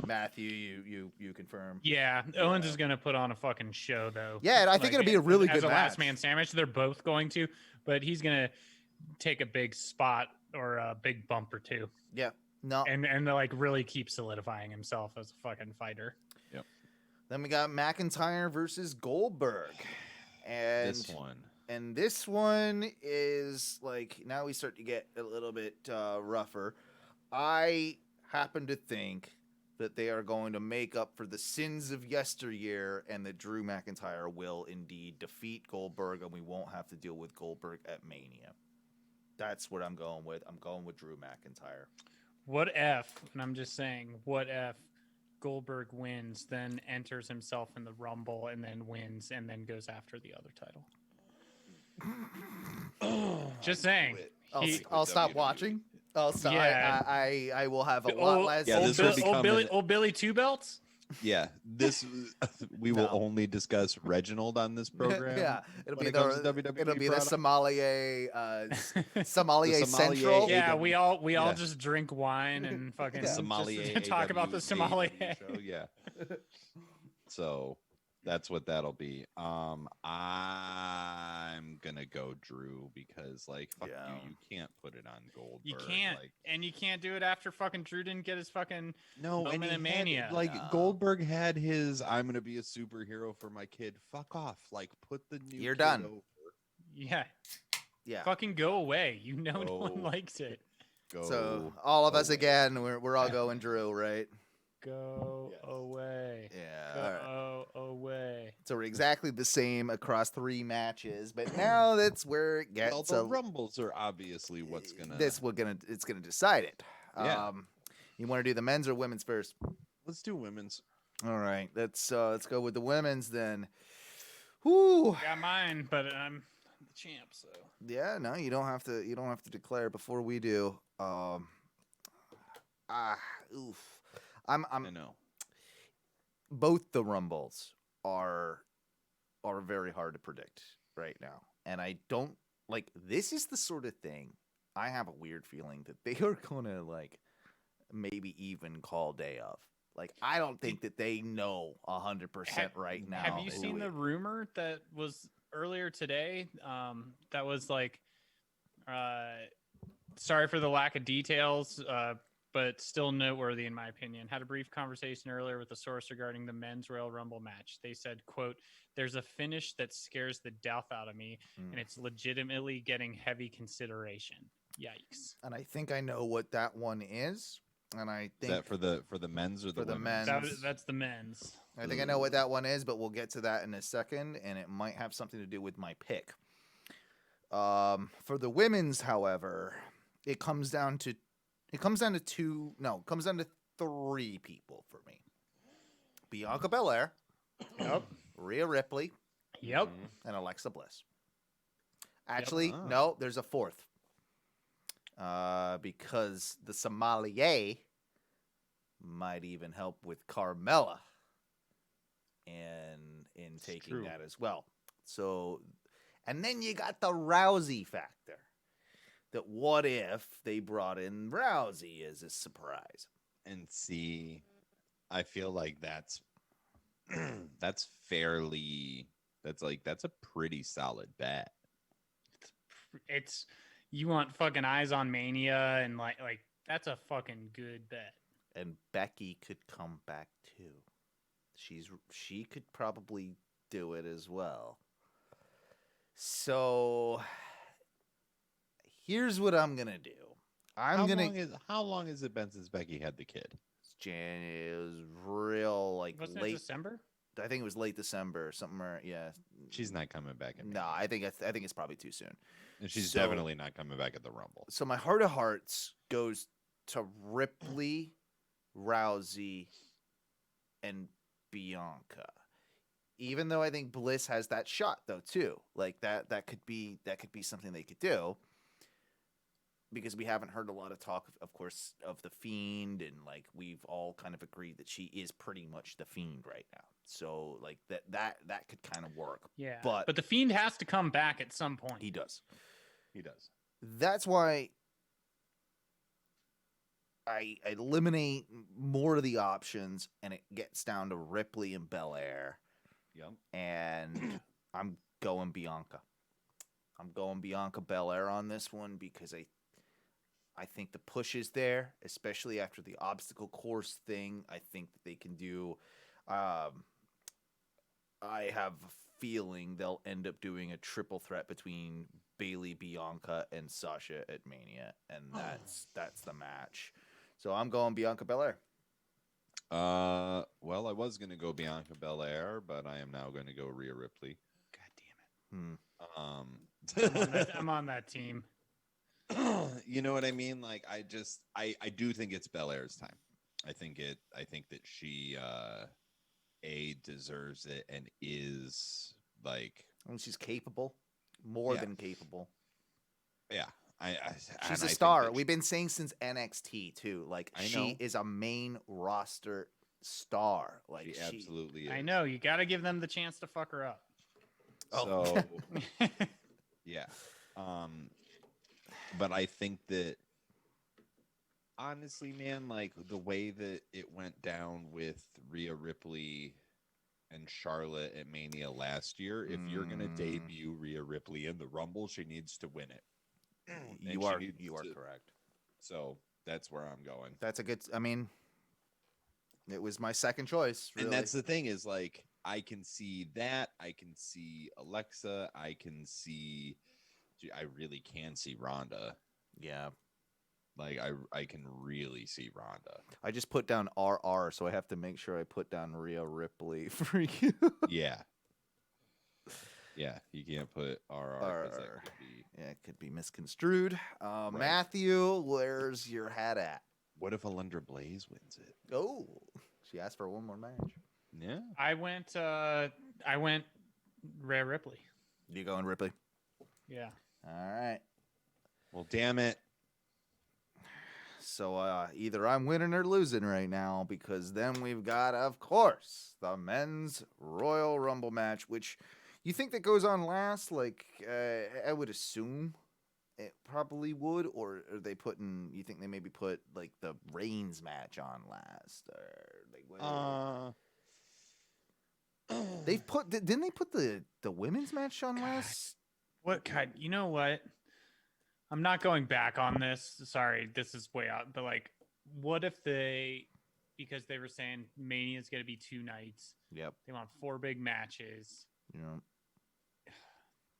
Matthew, you confirm? Yeah, Owens is going to put on a fucking show, though. Yeah, and I think it'll be a really good as a match. last man sandwich. They're both going to, but he's going to take a big spot or a big bump or two. Yeah, no, and really keep solidifying himself as a fucking fighter. Yep. Then we got McIntyre versus Goldberg, and this one is now we start to get a little bit rougher. I happen to think that they are going to make up for the sins of yesteryear, and that Drew McIntyre will indeed defeat Goldberg, and we won't have to deal with Goldberg at Mania. That's what I'm going with. I'm going with Drew McIntyre. What if, and I'm just saying, what if Goldberg wins, then enters himself in the Rumble, and then wins, and then goes after the other title? Just saying. I'll stop watching. Oh, sorry. Yeah. I will have a lot less. Yeah, this will become old Billy Two Belts. Yeah, we will only discuss Reginald on this program. Yeah, it'll be WWE the sommelier Central. Yeah, we all just drink wine and fucking sommelier talk about the sommelier. show. Yeah. So, That's what that'll be. I'm gonna go Drew because like fuck you can't put it on Goldberg. You can't, like, and you can't do it after fucking Drew didn't get his fucking no, and moment in Mania. Goldberg had his I'm gonna be a superhero for my kid. Fuck off. Like put the new You're kid done. over. Yeah. Yeah. Fucking go away. You know no one likes it. Go So all of us away. again, we're all going Drew, right? Go away. Yeah. Go away. So we're exactly the same across 3 matches, but now that's where it gets. Well, the Rumbles are obviously what's gonna. It's gonna decide it. Yeah. You want to do the men's or women's first? Let's do women's. All right. Let's go with the women's then. Whoo. Got mine, but I'm the champ, so. Yeah. No, you don't have to. You don't have to declare before we do. Oof. I know. Both the Rumbles are very hard to predict right now. And I don't like this is the sort of thing I have a weird feeling that they are gonna like maybe even call day of. Like I don't think that they know 100% right now. Have you seen the rumor that was earlier today? That was like sorry for the lack of details, but still noteworthy in my opinion. Had a brief conversation earlier with a source regarding the men's Royal Rumble match. They said, quote, "There's a finish that scares the death out of me, and it's legitimately getting heavy consideration." Yikes. And I think I know what that one is. And I think Is that for the men's or the women's? That's the men's. I think I know what that one is, but we'll get to that in a second, and it might have something to do with my pick. For the women's, however, it comes down to 3 people for me. Bianca Belair, Yep. Rhea Ripley, Yep. and Alexa Bliss. Actually, no, there's a 4th. Because the sommelier might even help with Carmella in taking that as well. So, and then you got the Rousey factor. That what if they brought in Rousey as a surprise? And see, I feel like that's fairly. That's a pretty solid bet. It's you want fucking eyes on Mania and like that's a fucking good bet. And Becky could come back too. She could probably do it as well. So here's what I'm gonna do. How long has it been since Becky had the kid? It was real Wasn't late it December? I think it was late December, something. Yeah, she's not coming back. No, I think it's probably too soon. And she's definitely not coming back at the Rumble. So my heart of hearts goes to Ripley, Rousey, and Bianca. Even though I think Bliss has that shot though too, like that could be something they could do. Because we haven't heard a lot of talk, of course, of the Fiend, and like we've all kind of agreed that she is pretty much the Fiend right now. So like that could kind of work. Yeah, but the Fiend has to come back at some point. He does. That's why I eliminate more of the options, and it gets down to Ripley and Belair. Yep. And I'm going Bianca. I'm going Bianca Belair on this one because I think the push is there, especially after the obstacle course thing. I think that they can do. I have a feeling they'll end up doing a triple threat between Bayley, Bianca, and Sasha at Mania, and that's the match. So I'm going Bianca Belair. Well, I was gonna go Bianca Belair, but I am now going to go Rhea Ripley. God damn it! I'm on that team. You know what I mean? Like, I do think it's Belair's time. I think that she deserves it and is like. And she's capable, more than capable. Yeah, she's a star. We've been saying since NXT too. Like she is a main roster star. Like she absolutely is. I know you got to give them the chance to fuck her up. So yeah, but I think that honestly, man, like the way that it went down with Rhea Ripley and Charlotte at Mania last year. If you're gonna debut Rhea Ripley in the Rumble, she needs to win it. You are correct. So that's where I'm going. That's a good. I mean, it was my second choice. Really. And that's the thing is like I can see that. I can see Alexa. I really can see Ronda. Yeah. Like I can really see Ronda. I just put down RR, so I have to make sure I put down Rhea Ripley for you. Yeah. Yeah, you can't put RR because that could be... Yeah, it could be misconstrued. Right. Matthew, where's your hat at? What if Alundra Blaze wins it? Oh, she asked for one more match. Yeah. I went Rhea Ripley. You going Ripley? Yeah. All right. Well, damn it. So either I'm winning or losing right now, because then we've got, of course, the men's Royal Rumble match, which you think that goes on last? Like, I would assume it probably would, or are they putting? You think they maybe put like the Reigns match on last, or like they've put? Didn't they put the women's match on last? What kind? You know what? I'm not going back on this. Sorry, this is way out. But like, what if because they were saying Mania is going to be 2 nights. Yep. They want 4 big matches. Yeah.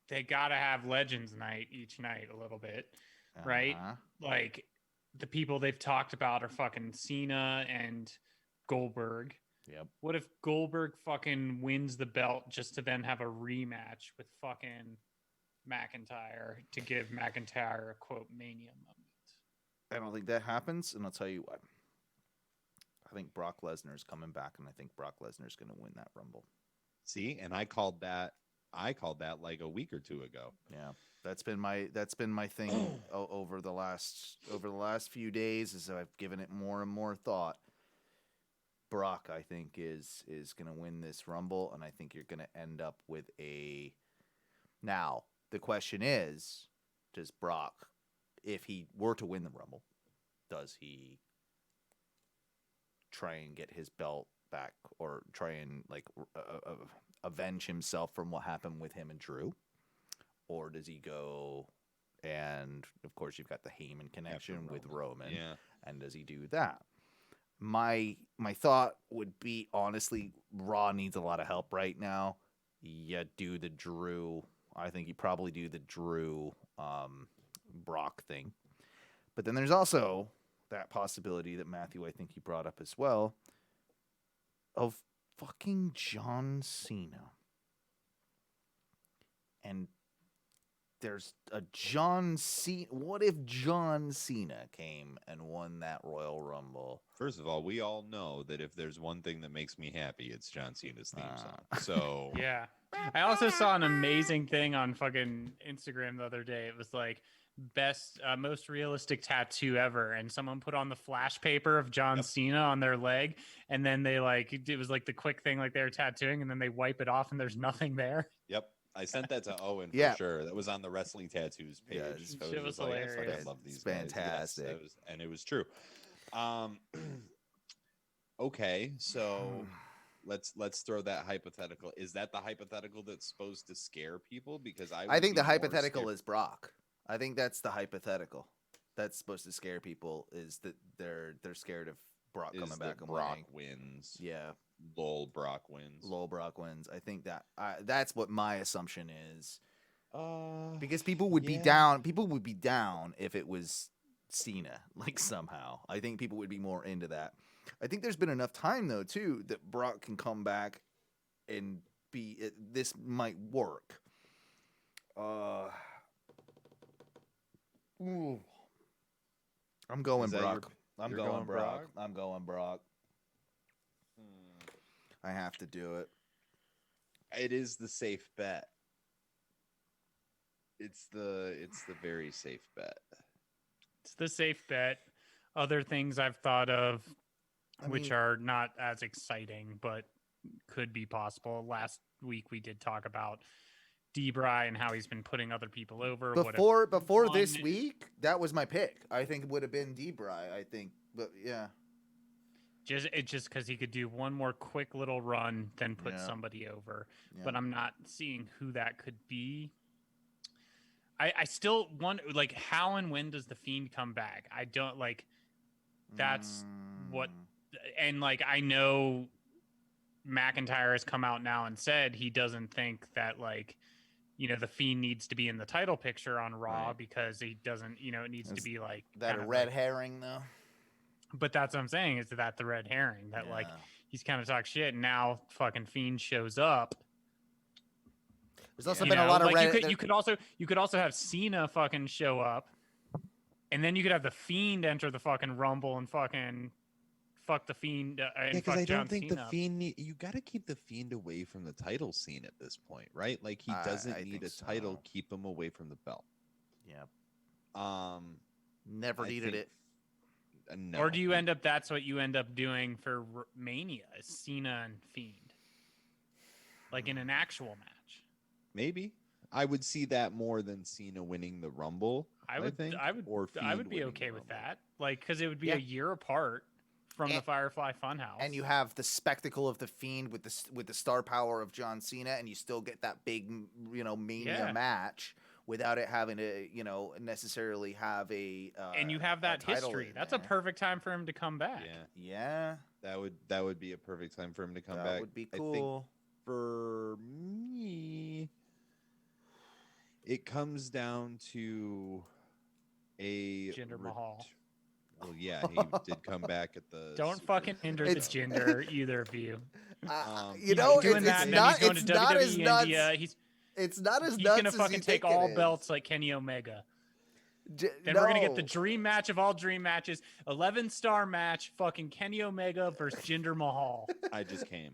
They got to have Legends Night each night a little bit, right? Like, the people they've talked about are fucking Cena and Goldberg. Yep. What if Goldberg fucking wins the belt just to then have a rematch with fucking McIntyre to give McIntyre a quote Mania moment? I don't think that happens, and I'll tell you what. I think Brock Lesnar is coming back, and I think Brock Lesnar is going to win that Rumble. See, and I called that like a week or 2 ago. Yeah, that's been my thing over the last few days, as I've given it more and more thought. Brock, I think, is going to win this Rumble, and I think you're going to end up with a. Now, the question is, does Brock, if he were to win the Rumble, does he try and get his belt back, or try and like avenge himself from what happened with him and Drew? Or does he go, and of course you've got the Heyman connection with Roman. Yeah. And does he do that? My thought would be, honestly, Raw needs a lot of help right now. You do the Drew. I think you probably do the Drew Brock thing. But then there's also that possibility that, Matthew, I think you brought up as well, of fucking John Cena. And there's a John Cena. What if John Cena came and won that Royal Rumble? First of all, we all know that if there's one thing that makes me happy, it's John Cena's theme song. So yeah. I also saw an amazing thing on fucking Instagram the other day. It was like best, most realistic tattoo ever, and someone put on the flash paper of John Cena on their leg, and then they it was like the quick thing, like they were tattooing, and then they wipe it off, and there's nothing there. Yep. I sent that to Owen for sure. That was on the Wrestling Tattoos page. Yeah, it was hilarious. I love these fantastic. Guys. Yes, and it was true. Okay, so let's throw that hypothetical. Is that the hypothetical that's supposed to scare people? Because I think the hypothetical is Brock. I think that's the hypothetical that's supposed to scare people, is that they're scared of Brock coming back and Brock winning. Wins. Yeah. Lol, Brock wins. Lol, Brock wins. I think that's what my assumption is. Because people would be down. People would be down if it was Cena, like, somehow. I think people would be more into that. I think there's been enough time, though, too, that Brock can come back and this might work. I'm going Brock. I'm going Brock. I'm going Brock. I have to do it. It is the safe bet. It's the very safe bet. It's the safe bet. Other things I've thought of, which are not as exciting, but could be possible. Last week we did talk about D-Bry and how he's been putting other people over. Before this week, that was my pick. I think it would have been D-Bry. I think, but yeah. Just because he could do one more quick little run, then put Yeah. somebody over. Yeah. But I'm not seeing who that could be. I still want, like, how and when does the Fiend come back? I don't like. That's what, and like I know McIntyre has come out now and said he doesn't think that, like, the Fiend needs to be in the title picture on Raw Right. because he doesn't, it needs to be like that kind a of red like, herring though. but that's what I'm saying, is that the red herring that like Yeah. he's kind of talk shit and now fucking Fiend shows up. There's also You been a know, lot of like red. you could also have Cena fucking show up, and then you could have the Fiend enter the fucking Rumble and fucking fuck the Fiend and Yeah, because fuck I John don't think Cena. the Fiend. You got to keep the Fiend away from the title scene at this point, right? Like he doesn't I need think a title. so. Keep him away from the belt. Yeah. Never I needed think- it. No. Or do you end up? That's what you end up doing for Mania: is Cena and Fiend, like in an actual match. Maybe I would see that more than Cena winning the Rumble. I would think, or I would Fiend be winning okay the with Rumble. that, like, because it would be Yeah. a year apart from the And- Firefly Funhouse, And you have the spectacle of the Fiend with the star power of John Cena, and you still get that big, Mania Yeah. match without it having to, necessarily have a. and you have a that title history. in That's a there. perfect time for him to come back. Yeah, Yeah, that would be a perfect time for him to come that back. would be I think cool. for me, it comes down to a Jinder Mahal. Well, yeah, he did come back at the. Don't Super fucking hinder the It's- gender, either of you. You He's know, doing it's that, and not. then he's It's going to not WWE, as nuts. and It's not as he's nuts gonna as fucking you take think it all is. belts like Kenny Omega. Then we're gonna get the No. dream match of all dream matches: 11-star match, fucking Kenny Omega versus Jinder Mahal. I just came.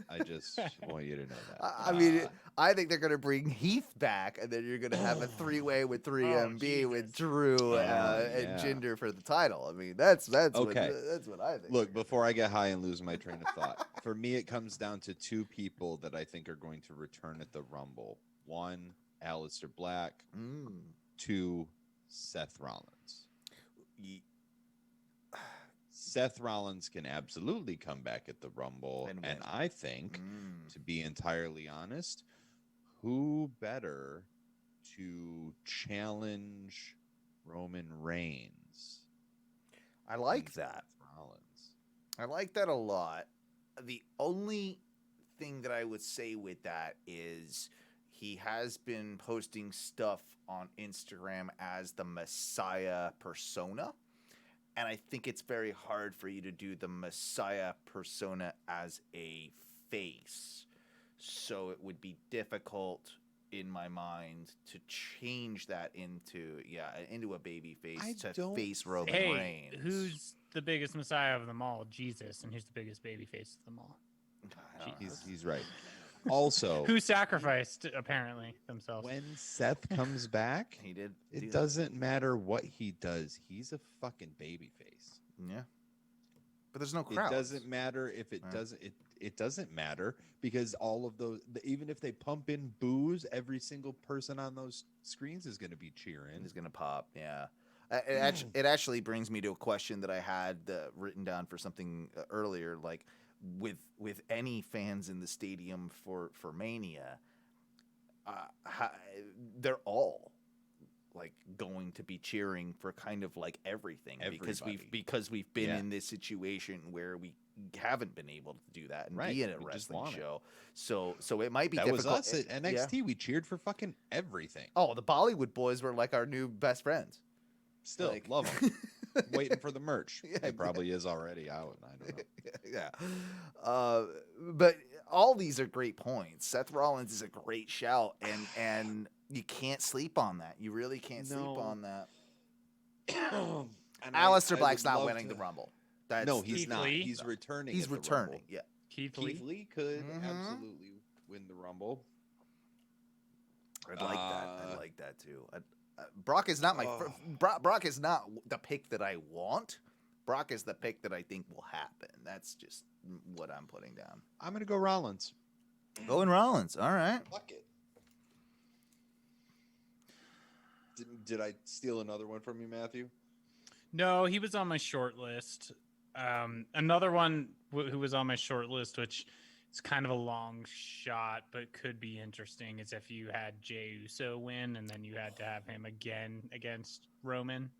I just want you to know that. I mean, I think they're going to bring Heath back, and then you're going to have a three-way with 3MB with Jesus. Drew and yeah. Jinder for the title. I mean, that's Okay. that's what I think. Look, before I get high and lose my train of thought, for me, it comes down to two people that I think are going to return at the Rumble. One, Aleister Black. Two, Seth Rollins. Ye- Seth Rollins can absolutely come back at the Rumble. And And win. I think, to be entirely honest, who better to challenge Roman Reigns? I like than that. Seth Rollins. I like that a lot. The only thing that I would say with that is he has been posting stuff on Instagram as the Messiah persona. And I think it's very hard for you to do the Messiah persona as a face. So it would be difficult in my mind to change that into a baby face I to don't face Roman Hey, Reigns. who's the biggest Messiah of them all? Jesus, and who's the biggest babyface of them all? I don't know. He's right. Also, Who sacrificed apparently themselves? when Seth comes back, He did. do it that. doesn't matter what he does. He's a fucking babyface. Yeah. But there's no crowd. It doesn't matter if it Right. doesn't. It doesn't matter because all of those, even if they pump in boos, every single person on those screens is going to be cheering. He's gonna pop. Yeah. It actually brings me to a question that I had written down for something earlier. Like with any fans in the stadium for Mania, they're all like going to be cheering for kind of like everything Everybody. because we've been Yeah. in this situation where we haven't been able to do that and Right. be in a We just wrestling want it. show. So it might be That difficult. was us at NXT. We cheered for fucking everything. Oh, the Bollywood boys were like our new best friends. Still like- love them. Waiting for the merch. Yeah, It probably is already out. I don't know. Yeah. But all these are great points. Seth Rollins is a great shout, and you can't sleep on that. You really can't sleep No. on that. And Aleister I Black's would not love winning to- the Rumble. That's No, he's Keith not. Lee? He's returning. he's at the returning. Rumble. Yeah. Keith Keith Lee. Lee could Mhm. absolutely win the Rumble. I'd like that. I Uh, like that too. Brock is not my Brock is not the pick that I want. Brock is the pick that I think will happen. That's just what I'm putting down. I'm gonna go Rollins. Going Rollins. All right. Fuck it. Did I steal another one from you, Matthew? No, he was on my short list. Another one who was on my short list, which is kind of a long shot, but could be interesting, is if you had Jey Uso win and then you had to have him again against Roman.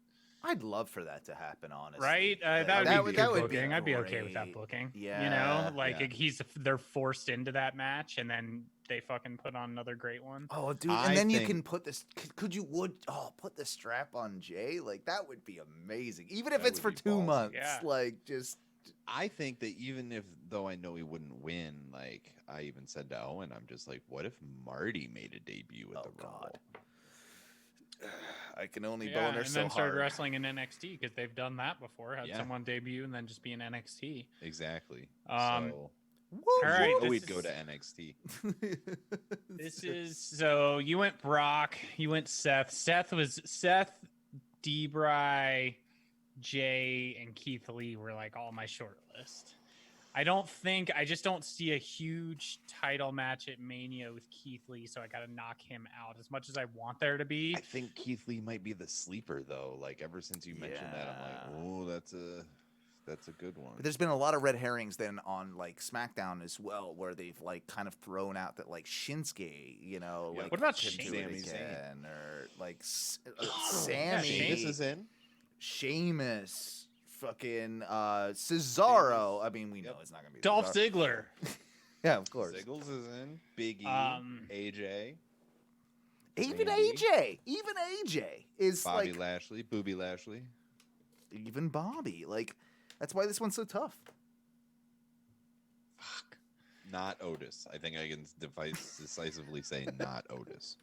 I'd love for that to happen, honestly. Right? That would be good booking. I'd be okay with that booking. Yeah. You know, like they're forced into that match and then they fucking put on another great one. Oh, dude. And then you can put this, put the strap on Jay? Like, that would be amazing. Even if it's for 2 months. Yeah. Like, just. I think that though I know he wouldn't win, like, I even said to Owen, I'm just like, what if Marty made a debut at the Rumble? I can only boner so hard. And then started wrestling in NXT because they've done that before. Had someone debut and then just be in NXT. Exactly. All right, we'd go to NXT. This is so you went Brock, you went Seth. Seth, D-Bry, Jay, and Keith Lee were like all my short list. I just don't see a huge title match at Mania with Keith Lee, so I got to knock him out as much as I want there to be. I think Keith Lee might be the sleeper, though. Like, ever since you mentioned that, I'm like, oh, that's a good one. But there's been a lot of red herrings then on, like, SmackDown as well, where they've, like, kind of thrown out that, like, Shinsuke, you know, like, what about Sheamus again, or like Sammy. Sheamus is in. Sheamus. Fucking Cesaro. I mean, we know it's not gonna be Dolph Ziggler. Yeah, of course. Ziggles is in. Big E, AJ. Even AJ is Bobby like Lashley, Booby Lashley. Even Bobby. Like, that's why this one's so tough. Fuck. Not Otis. I think I can decisively say not Otis.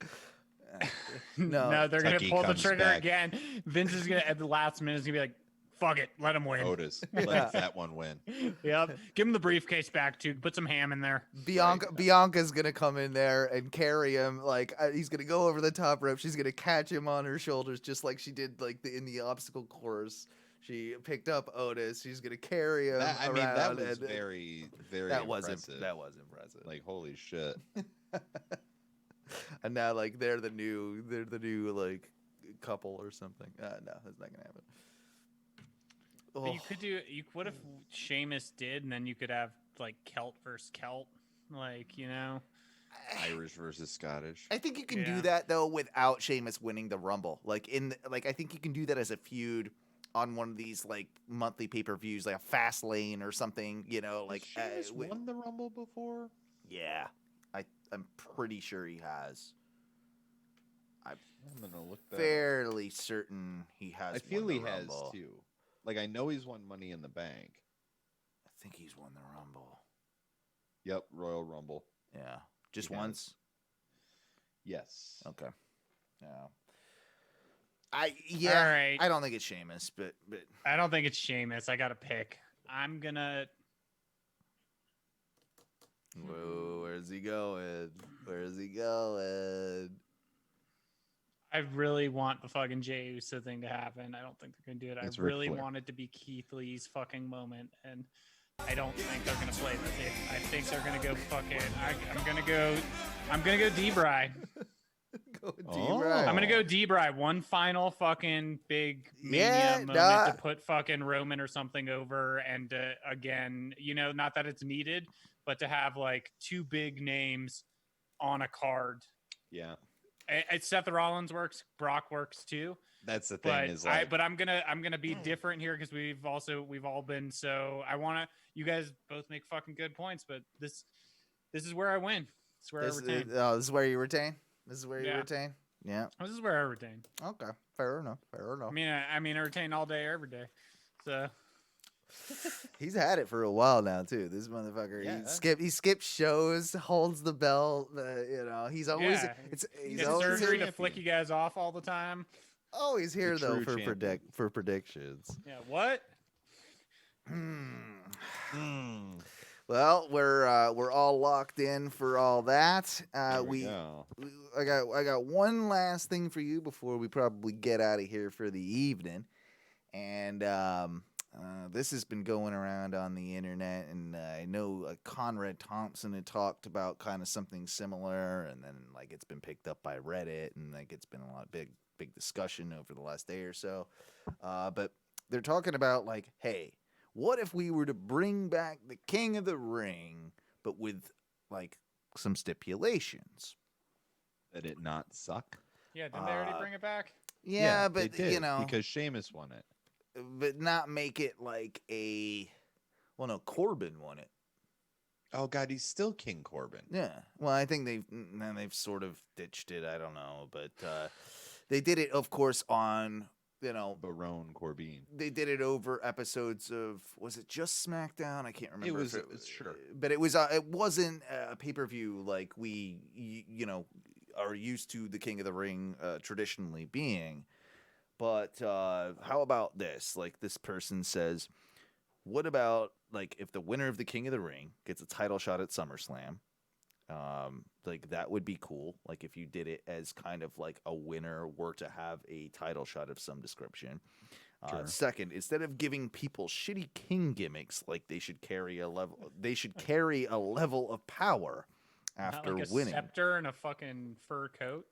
No, they're gonna pull the trigger again. Vince is gonna at the last minute is gonna be like, fuck it, let him win. Otis, let that one win. Yep, give him the briefcase back too. Put some ham in there. Bianca's gonna come in there and carry him. Like, he's gonna go over the top rope. She's gonna catch him on her shoulders, just like she did like in the obstacle course. She picked up Otis. She's gonna carry him. That was very, very. That impressive. That was impressive. Like, holy shit. And now, like, they're the new like couple or something. No, that's not gonna happen. But you could do. What if Sheamus did, and then you could have like Celt versus Celt, like, you know, Irish versus Scottish. I think you can do that though without Sheamus winning the Rumble. Like I think you can do that as a feud on one of these like monthly pay-per-views, like a Fast Lane or something. You know, like Sheamus won the Rumble before. Yeah, I'm pretty sure he has. I'm gonna look. Fairly certain he has. I feel he has Rumble. too. Like, I know he's won Money in the Bank. I think he's won the Rumble. Yep, Royal Rumble. Yeah. Just once? Yes. Okay. Yeah. All right. I don't think it's Sheamus, but I don't think it's Sheamus. I got to pick. I'm going to... Whoa, where's he going? I really want the fucking Jey Uso thing to happen. I don't think they're going to do it. It's I really want it to be Keith Lee's fucking moment, and I don't think they're going to play with it. I think they're going to go fucking... I'm going to go D-Bry. I'm going to go D-Bry. One final fucking big Mania moment to put fucking Roman or something over, and again, you know, not that it's needed, but to have like two big names on a card. Yeah. Seth Rollins works, Brock works too. That's the thing. But I'm gonna be different here because we've all been so. I want to. You guys both make fucking good points, but this is where I win. This is where I retain. This is where you retain. This is where you retain. Yeah. This is where I retain. Okay, fair enough. I mean, I retain all day, every day. So. He's had it for a while now too. This motherfucker, he skips shows, holds the belt. You know, he's always he's always surgery to flick you guys off all the time. Always here though for predictions. Yeah. What? Well, we're all locked in for all that. I got one last thing for you before we probably get out of here for the evening, and this has been going around on the internet, and I know Conrad Thompson had talked about kind of something similar, and then like it's been picked up by Reddit, and like it's been a lot of big discussion over the last day or so. But they're talking about like, hey, what if we were to bring back the King of the Ring, but with like some stipulations? That it not suck. Yeah, didn't they already bring it back? Yeah, they but did, you know, because Sheamus won it. but not make it like a. Well, no, Corbin won it. Oh God, he's still King Corbin. Yeah. Well, I think they've sort of ditched it. I don't know, but they did it, of course, on Barone Corbin. They did it over episodes of, was it just SmackDown? I can't remember. It was sure, but it wasn't a pay-per-view like we are used to the King of the Ring traditionally being. But how about this? Like, this person says, what about like if the winner of the King of the Ring gets a title shot at SummerSlam? Like, that would be cool. Like, if you did it as kind of like a winner were to have a title shot of some description. Sure. Second, instead of giving people shitty king gimmicks, like they should carry a level of power after Not like a winning. scepter and a fucking fur coat.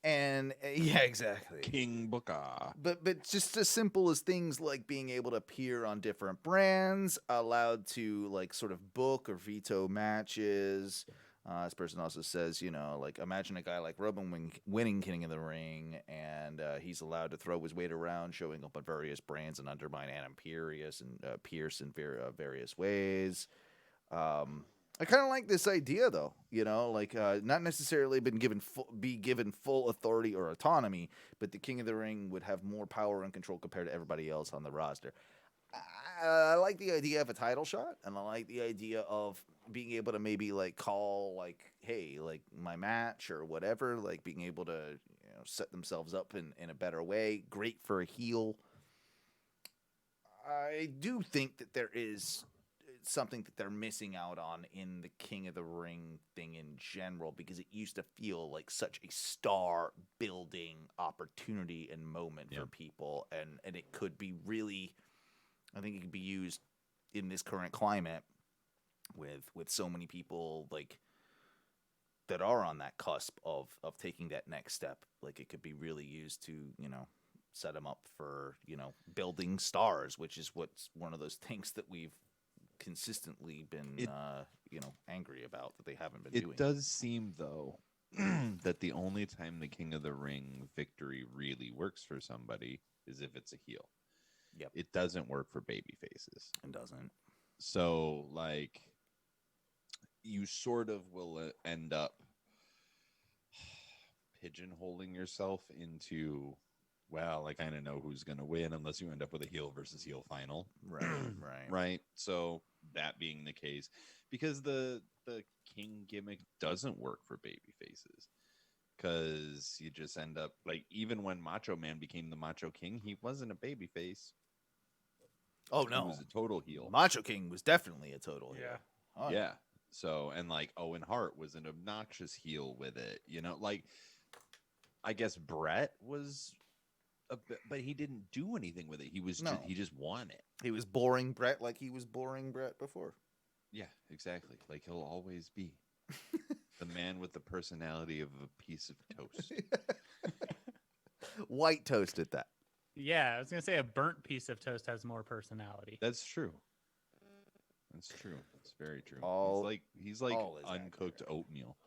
And yeah, exactly. King Booker. But just as simple as things like being able to appear on different brands, allowed to like sort of book or veto matches. This person also says, like, imagine a guy like Rogan winning King of the Ring, and he's allowed to throw his weight around, showing up on various brands and undermine Adam Pierce in various ways. I kind of like this idea, though. Like, not necessarily be given full authority or autonomy, but the King of the Ring would have more power and control compared to everybody else on the roster. I like the idea of a title shot, and I like the idea of being able to maybe like call like, hey, like my match or whatever, like being able to set themselves up in a better way. Great for a heel. I do think that there is something that they're missing out on in the King of the Ring thing in general, because it used to feel like such a star building opportunity and moment for people, and it could be really, I think it could be used in this current climate with so many people like that are on that cusp of taking that next step. Like, it could be really used to, set them up for, building stars, which is what's one of those things that we've consistently been angry about that they haven't been doing. It does seem, though, that the only time the King of the Ring victory really works for somebody is if it's a heel. Yep. It doesn't work for baby faces. It doesn't. So, like, you sort of will end up pigeonholing yourself into, well, I kind of know who's going to win unless you end up with a heel versus heel final. Right. Right. So that being the case, because the king gimmick doesn't work for baby faces, because you just end up like, even when Macho Man became the Macho King, he wasn't a baby face. Oh no, he was a total heel. Macho King was definitely a total heel. Yeah. Oh, yeah. So, and like Owen Hart was an obnoxious heel with it, like, I guess Brett was a bit, but he didn't do anything with it. He just won it. He was boring Brett like he was boring Brett before. Yeah, exactly. Like, he'll always be the man with the personality of a piece of toast. White toast at that. Yeah, I was gonna say a burnt piece of toast has more personality. That's true. That's true. It's very true. He's like uncooked oatmeal.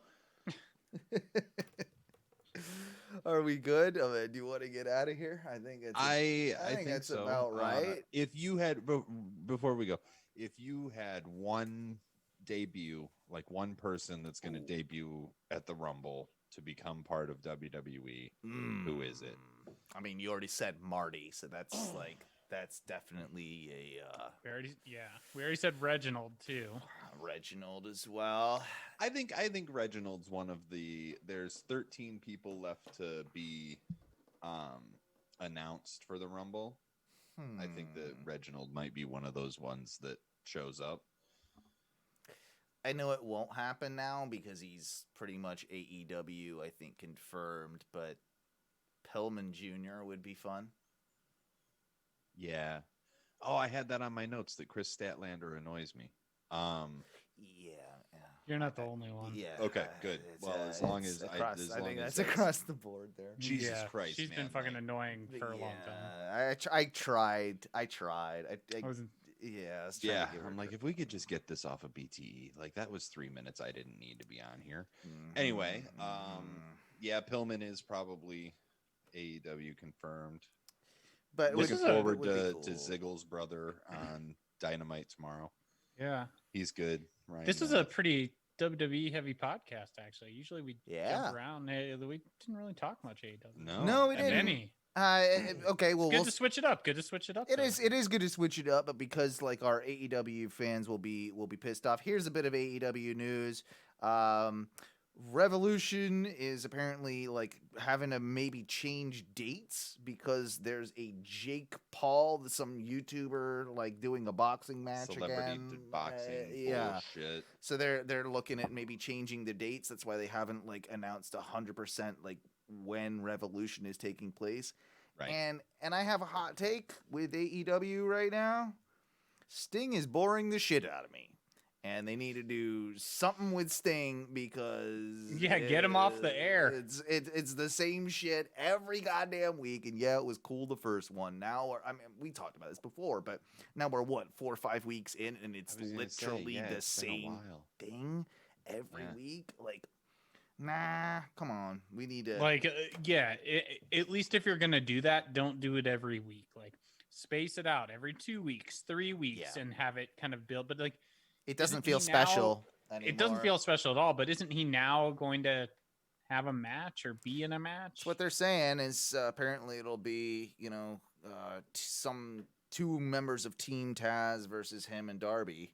Are we good? Do you want to get out of here? I think it's. I think that's so. about right. If you had, before we go, if you had one debut, like one person that's going to debut at the Rumble to become part of WWE, who is it? I mean, you already said Marty, so that's that's definitely a. We already said Reginald too. Reginald as well. I think Reginald's one of the. There's 13 people left to be announced for the Rumble. I think that Reginald might be one of those ones that shows up. I know it won't happen now because he's pretty much AEW, I think, confirmed, but Pillman Jr. would be fun. Yeah. Oh, I had that on my notes that Chris Statlander annoys me. Yeah. You're not the only one. Yeah. Okay, good. Well, as long as I think that's across the board there. Jesus Christ, she's man, been fucking like, annoying for a long time. I tried. Yeah, I was trying Yeah, to give her I'm like, credit. if we could just get this off of BTE, like that was 3 minutes I didn't need to be on here. Mhm, Anyway, mhm. yeah, Pillman is probably AEW confirmed. But This Looking is a- forward would be to cool. Ziggle's brother on Dynamite tomorrow. Yeah. He's good. Right. This is a pretty WWE heavy podcast, actually. Usually we Yeah. jump around. We didn't really talk much AEW. No, we If didn't. any. Okay, well, Good to switch it up. Good to switch it up. It though. is. It is good to switch it up, but because like our AEW fans will be pissed off. Here's a bit of AEW news. Revolution is apparently like having to maybe change dates because there's a Jake Paul, some YouTuber, like doing a boxing match Celebrity again. boxing Yeah. bullshit. So they're looking at maybe changing the dates. That's why they haven't like announced 100% like when Revolution is taking place. Right. And I have a hot take with AEW right now. Sting is boring the shit out of me. And they need to do something with Sting because Get him off the air. It's the same shit every goddamn week. And yeah, it was cool the first one. Now we talked about this before, but now we're 4 or 5 weeks in, and it's I was gonna say, literally yeah, the it's been a same while. thing every Yeah. week. Like, nah, come on, we need to At least if you're gonna do that, don't do it every week. Like, space it out every 2 weeks, 3 weeks, Yeah. and have it kind of build. But like, It doesn't isn't feel he now- special anymore. it doesn't feel special at all. But isn't he now going to have a match or be in a match? What they're saying is apparently it'll be some 2 members of Team Taz versus him and Darby.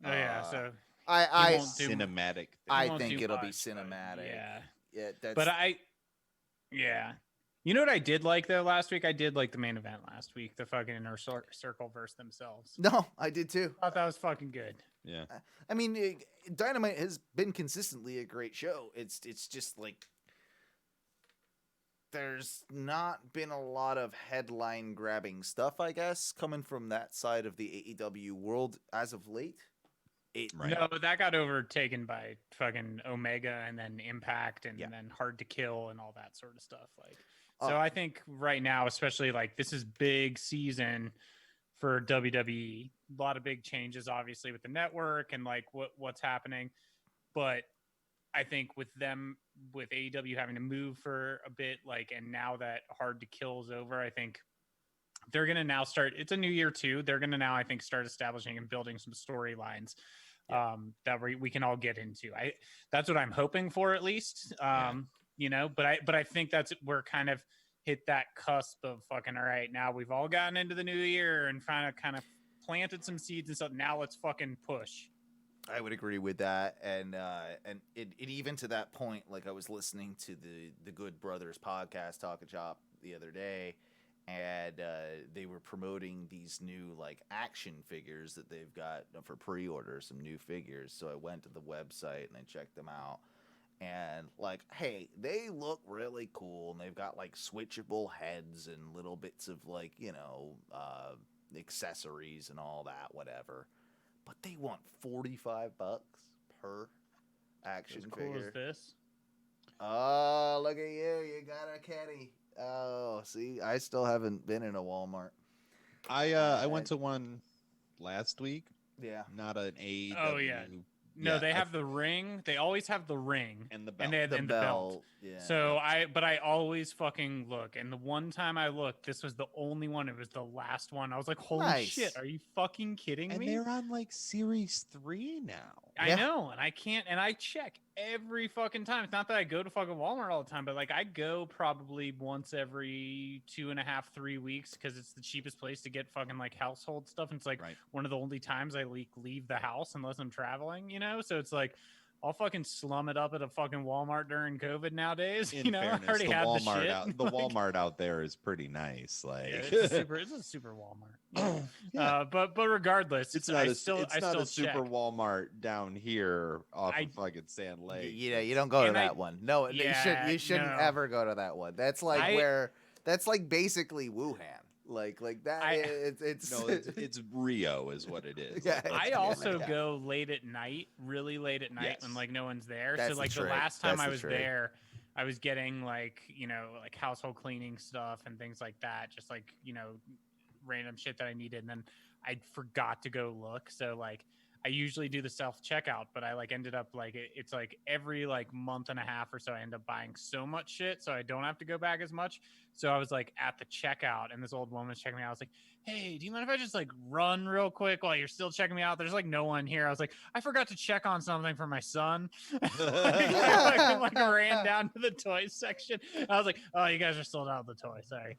Oh yeah, so I won't do- Cinematic thing. I won't think do it'll be much, but cinematic. Yeah, That's but you know what I did like though last week? I did like the main event last week, the fucking Inner Circle versus themselves. no, I did too. I thought that was fucking good. Yeah. I mean, Dynamite has been consistently a great show. It's just like there's not been a lot of headline grabbing stuff, I guess, coming from that side of the AEW world as of late. Right. No, that got overtaken by fucking Omega and then Impact and Yeah. then Hard to Kill and all that sort of stuff. Like, Oh. so I think right now, especially like this is big season for WWE. A lot of big changes, obviously, with the network and like what's happening. But I think with AEW having to move for a bit, like, and now that Hard to Kill is over, I think they're going to now start. It's a new year too. They're going to now, I think, start establishing and building some storylines that we can all get into. That's what I'm hoping for, at least. But I think we're kind of hit that cusp of fucking, all right, now we've all gotten into the new year and kind of planted some seeds and stuff. Now let's fucking push. I would agree with that, and it even to that point, like I was listening to the Good Brothers podcast, Talk a Chop, the other day, and they were promoting these new like action figures that they've got for pre-order, some new figures. So I went to the website and I checked them out, and like, hey, they look really cool, and they've got like switchable heads and little bits of like accessories and all that, whatever. But they want $45 per action As cool figure. as this. Oh, look at you! You got a caddy. Oh, see, I still haven't been in a Walmart. I went to one last week. Yeah. Not an AEW. Oh, yeah. No, Yeah, they have the ring. They always have the ring and the and belt. they have The and the belt. belt. Yeah. So I always fucking look. And the one time I looked, this was the only one. It was the last one. I was like, holy Nice. shit, are you fucking kidding and me? they're on like Series 3 now. I Yeah. know, and I can't, and I check every fucking time. It's not that I go to fucking Walmart all the time, but like I go probably once every 2.5, 3 weeks because it's the cheapest place to get fucking like household stuff. And it's like Right. one of the only times I leave the house unless I'm traveling, So it's like I'll fucking slum it up at a fucking Walmart during COVID nowadays. In fairness, I already the have Walmart the shit. out the Like, Walmart out there is pretty nice. Like yeah, it's a super Walmart. Yeah. But regardless, it's not I a still super check. Walmart down here off I- of fucking Sand Lake. Yeah, you don't go to And I- that one. No, Yeah, you shouldn't no. ever go to that one. That's like that's like basically Wuhan. Like that. It's No, it's Rio is what it is. Yeah, Like, I Yeah, also yeah. go late at night, really late at night when Yes. like no one's there. That's So like the the trick. last time That's I the was trick. there, I was getting like like household cleaning stuff and things like that, just like random shit that I needed. And then I forgot to go look. So like I usually do the self checkout, but I like ended up like it's like every like month and a half or so I end up buying so much shit, so I don't have to go back as much. So I was like at the checkout, and this old woman was checking me out. I was like, "Hey, do you mind if I just like run real quick while you're still checking me out? There's like no one here." I was like, "I forgot to check on something for my son." like ran down to the toy section. I was like, "Oh, you guys are sold out of the toy. Sorry."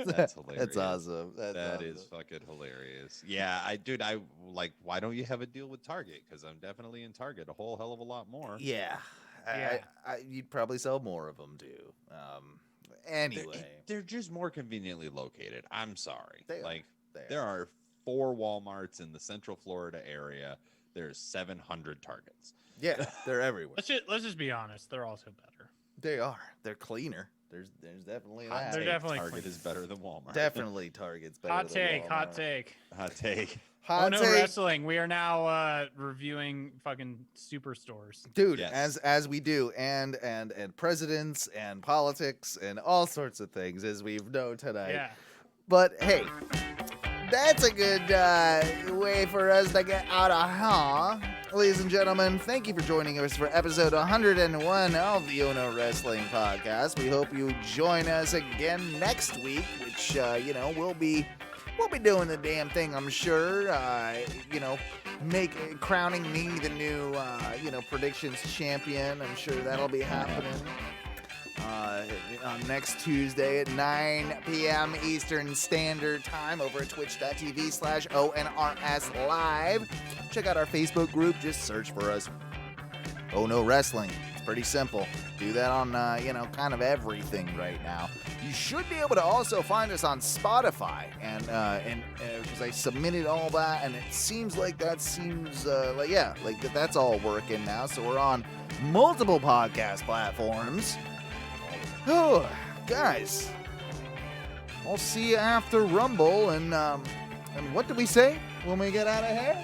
That's hilarious. That's awesome. That is fucking hilarious. Yeah, I like. Why don't you have a deal with Target? Because I'm definitely in Target a whole hell of a lot more. Yeah. You'd probably sell more of them too. Anyway, they're just more conveniently located. I'm sorry. They There are 4 Walmarts in the Central Florida area. There's 700 Targets. Yeah, they're everywhere. Let's just be honest. They're also better. They are. They're cleaner. There's definitely that. They're definitely Target is better than Walmart. Definitely Target's better. Hot than take. Walmart. Hot take. Hot take. Hot Ohno take. Wrestling. We are now reviewing fucking superstores. Dude, Yes. as we do, and presidents and politics and all sorts of things, as we've known tonight. Yeah. But hey, that's a good way for us to get out of here. Ladies and gentlemen, thank you for joining us for episode 101 of the Ohno Wrestling Podcast. We hope you join us again next week, which we'll be doing the damn thing, I'm sure. Crowning me the new predictions champion. I'm sure that'll be happening on next Tuesday at 9 p.m. Eastern Standard Time over at twitch.tv/ONRS Live. Check out our Facebook group. Just search for us. Ohno Wrestling. It's pretty simple. Do that on, kind of everything right now. You should be able to also find us on Spotify. And because I submitted all that, and it seems like that's all working now. So we're on multiple podcast platforms. Oh, guys, I'll see you after Rumble, and what do we say when we get out of here?